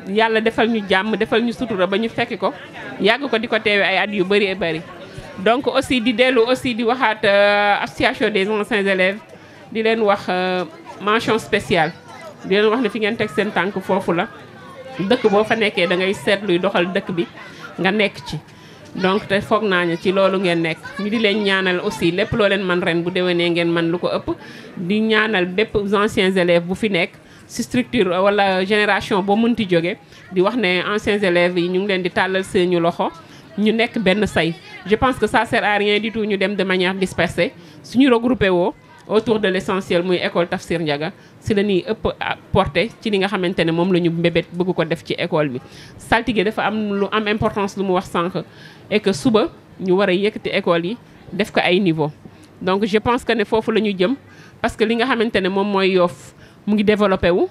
yàlla defal ñu jàmm defal ñu sutura ba ñu fekki ko yàgg ko di ko teewe ay at yu bëri bëri. donc aussi di dellu aussi di waxaat association des anciens élèves di leen wax mention spéciale di leen wax ne fi ngeen teg seen tànk foofu la dëkk boo fa nekkee da ngay seet luy doxal dëkk bi nga nekk ci. donc te foog naa ne ci loolu ngeen nekk ñu di leen ñaanal aussi lépp loo leen man ren bu déwénee ngeen man lu ko ëpp di ñaanal bépp anciens élèves bu fi nekk si structure wala génération boo mënti jóge di wax ne anciens élèves yi ñu ngi leen di tàllal seeni loxo ñu nekk benn say. je pense que ça sert à rien du tout ñu dem de manière dispersée suñu regroupé woo autour de l'essentiel muy école Tafsir Ndiaga si la ñuy ëpp porté ci li nga xamante ne moom la ñu mbébét bëgg ko def ci école bi. saltige dafa am lu am importance lu mu wax sànq et que suba ñu war a yëkkati école yi def ko ay niveau donc je pense que ne foofu la ñu jëm parce que li nga xamante ne moom mooy Yoff mu ngi développé wu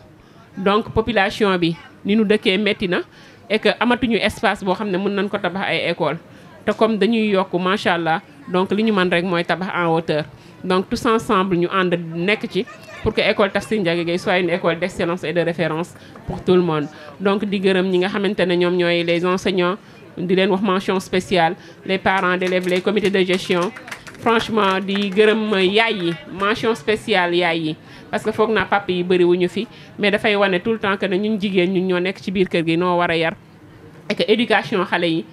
donc population bi ni nu dëkkee métti na et que amatuñu espace boo xam ne mën nañ ko tabax ay école te comme dañuy yokk macha allah donc li ñu mën rek mooy tabax en hauteur donc tous ensemble ñu ànd nekk ci pour que école Tafsir Ndiaga Gueye soit une école d'excellence et de référence pour tout le monde. donc di gërëm ñi nga xamante ne ñoom ñooy les enseignants di leen wax mention spéciale les parents d'élèves les comités de gestion franchement di gërëm yaay yi mention spéciale yaay yi parce que foog naa papa yi bëri wuñu fi mais dafay wane tout le temps que ne ñun jigéen ñun ñoo nekk ci biir kër gi noo war a yar et que éducation xale yi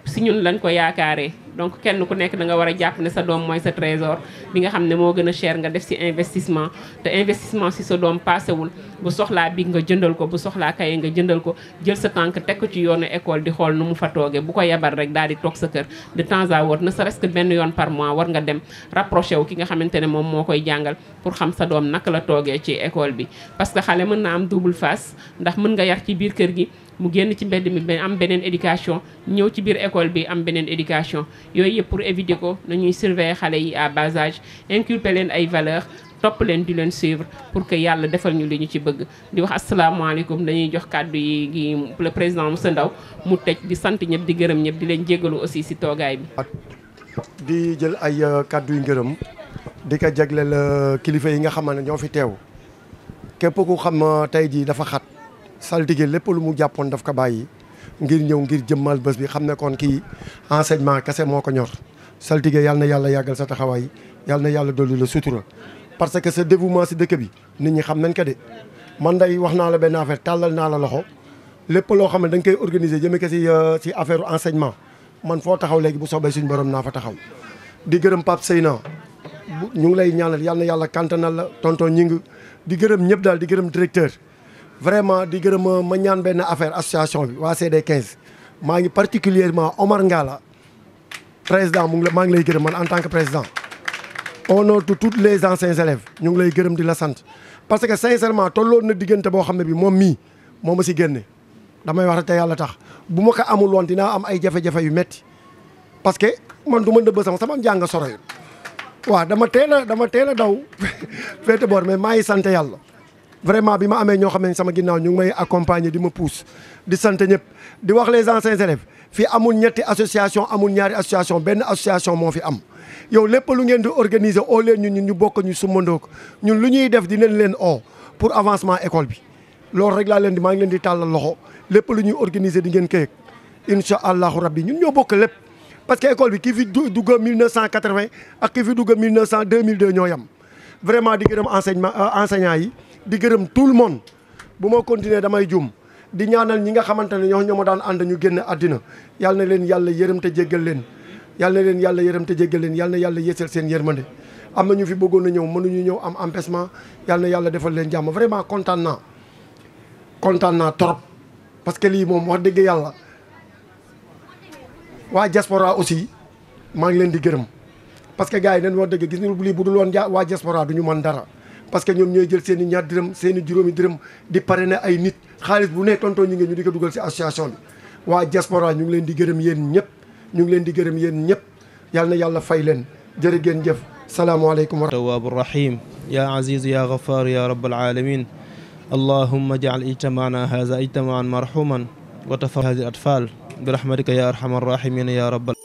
si ñun lañ ko yaakaaree donc kenn ku nekk da nga war a jàpp ne sa doom mooy sa trésor bi nga xam ne moo gën a cher nga def si investissement te investissement si sa doom paasewul bu soxlaa bi nga jëndal ko bu soxlaa kaye nga jëndal ko jël sa tànk teg ko ci yoonu école di xool nu mu fa toogee bu ko yabal rek daal di toog sa kër de temps à autre ne serait-ce que benn yoon par mois war nga dem rapproché wu ki nga xamante ne moom moo koy jàngal pour xam sa doom naka la toogee ci école bi parce que xale mën na am double face ndax mën nga yar ci biir kër gi mu génn ci mbedd mi am beneen éducation ñëw ci biir école bi am beneen éducation yooyu yëpp pour éviter ko nañuy surveiller xale yi à bas âge inculper leen ay valeurs topp leen di leen suivre pour que yàlla defal ñu li ñu ci bëgg di wax asalaamaaleykum dañuy jox kàddu yi gi le président Moussa Ndaw mu tëj di sant ñëpp di gërëm ñëpp di leen jégalu aussi si toogaay bi. di jël ay kàddu yu ngërëm di ko jagleel kilifa yi nga xam ne ñoo fi teew képp ku xam tey jii dafa xat. saltige lépp lu mu jàppoon daf ko bàyyi ngir ñëw ngir jëmmal bés bi xam ne kon kii enseignement kese moo ko ñor saltige yàlla na yàlla yàggal sa taxawaay yàlla na yàlla dolli la sutura parce que sa dévouement si dëkk bi nit ñi xam nañ ko de man day wax naa la benn affaire tàllal naa la loxo lépp loo xam ne da nga koy organiser jëme ko si affaire enseignement man foo taxaw léegi bu soobee suñu borom naa fa taxaw di gërëm Pape Seyna ñu ngi lay ñaanal yàlla na yàlla kantanal la tonton ñi ngi di gërëm ñëpp daal di gërëm directeur vraiment di gërëm ma ñaan benn affaire association bi waa CD15 maa ngi particulièrement Omar Ngala président maa ngi lay gërëm man en tant que président au nom de tous les anciens élèves ñu ngi lay gërëm di la sant parce que sincèrement tolloon na diggante boo xam ne bi moom mii moo ma si génne damay wax te yàlla tax bu ma ko amul woon dinaa am ay jafe-jafe yu metti parce que man du ma nëbb sama njàng soroyul waaw dama teel a daw féete boor mais maa ngi sant yàlla vraiment bi ma amee ñoo xam ne sama ginnaaw ñu ngi may accompagner di ma pousse di sant ñëpp di wax les anciens élèves fii amul ñetti association amul ñaari association benn association moo fi am yow lépp lu ngeen di organiser oo leen ñun ñu bokk ñu sumandoo ko ñun lu ñuy def dinañ leen oo pour avancement école bi loolu rek laa leen di maa ngi leen di tàllal loxo lépp lu ñuy organiser di ngeen këyëg incha allahu rabbi ñun ñoo bokk lépp parce que école bi kii fi dugg 1980 ak kii fi dugg 2002 ñoo yam vraiment di gërëm enseignant yi di gërëm tout le monde bu ma continuer damay jum di ñaanal ñi nga xamante ne ñoo ma daan ànd ñu génn àddina yàlla na leen yàlla yërëm te jéggal leen yàlla na leen yàlla yërëm te jéggal leen yàlla na yàlla yeesal seen yërmande am na ñu fi bëggoon a ñëw mënuñu ñëw am empêchement yàlla na yàlla defal leen jàmm vraiment kontaan naa trop parce que lii moom wax dëgg yàlla waa diaspora aussi maa ngi leen di gërëm parce que gars yi dañ wax dëgg gis nga lii bu dul woon waa diaspora du ñu mën dara parce que ñoom ñooy jël seen i ñaar dërëm seen i juróomi dërëm di parrainer ay nit xaalis bu ne tontoo ñu ngi ñu di ko dugal si association bi waa diaspora ñu ngi leen di gërëm yéen ñëpp ñu ngi leen di gërëm yéen ñëpp yàlla na yàlla fay leen jërë ngeen jëf salaamaaleykum wa tawaabu rahim ya aziz ya ghaffar ya rabbal alamin allahumma ij'al ijtamaana hadha ijtamaan marhuman wa tafar hadi al atfal bi rahmatika ya arhamar rahimin ya rabbal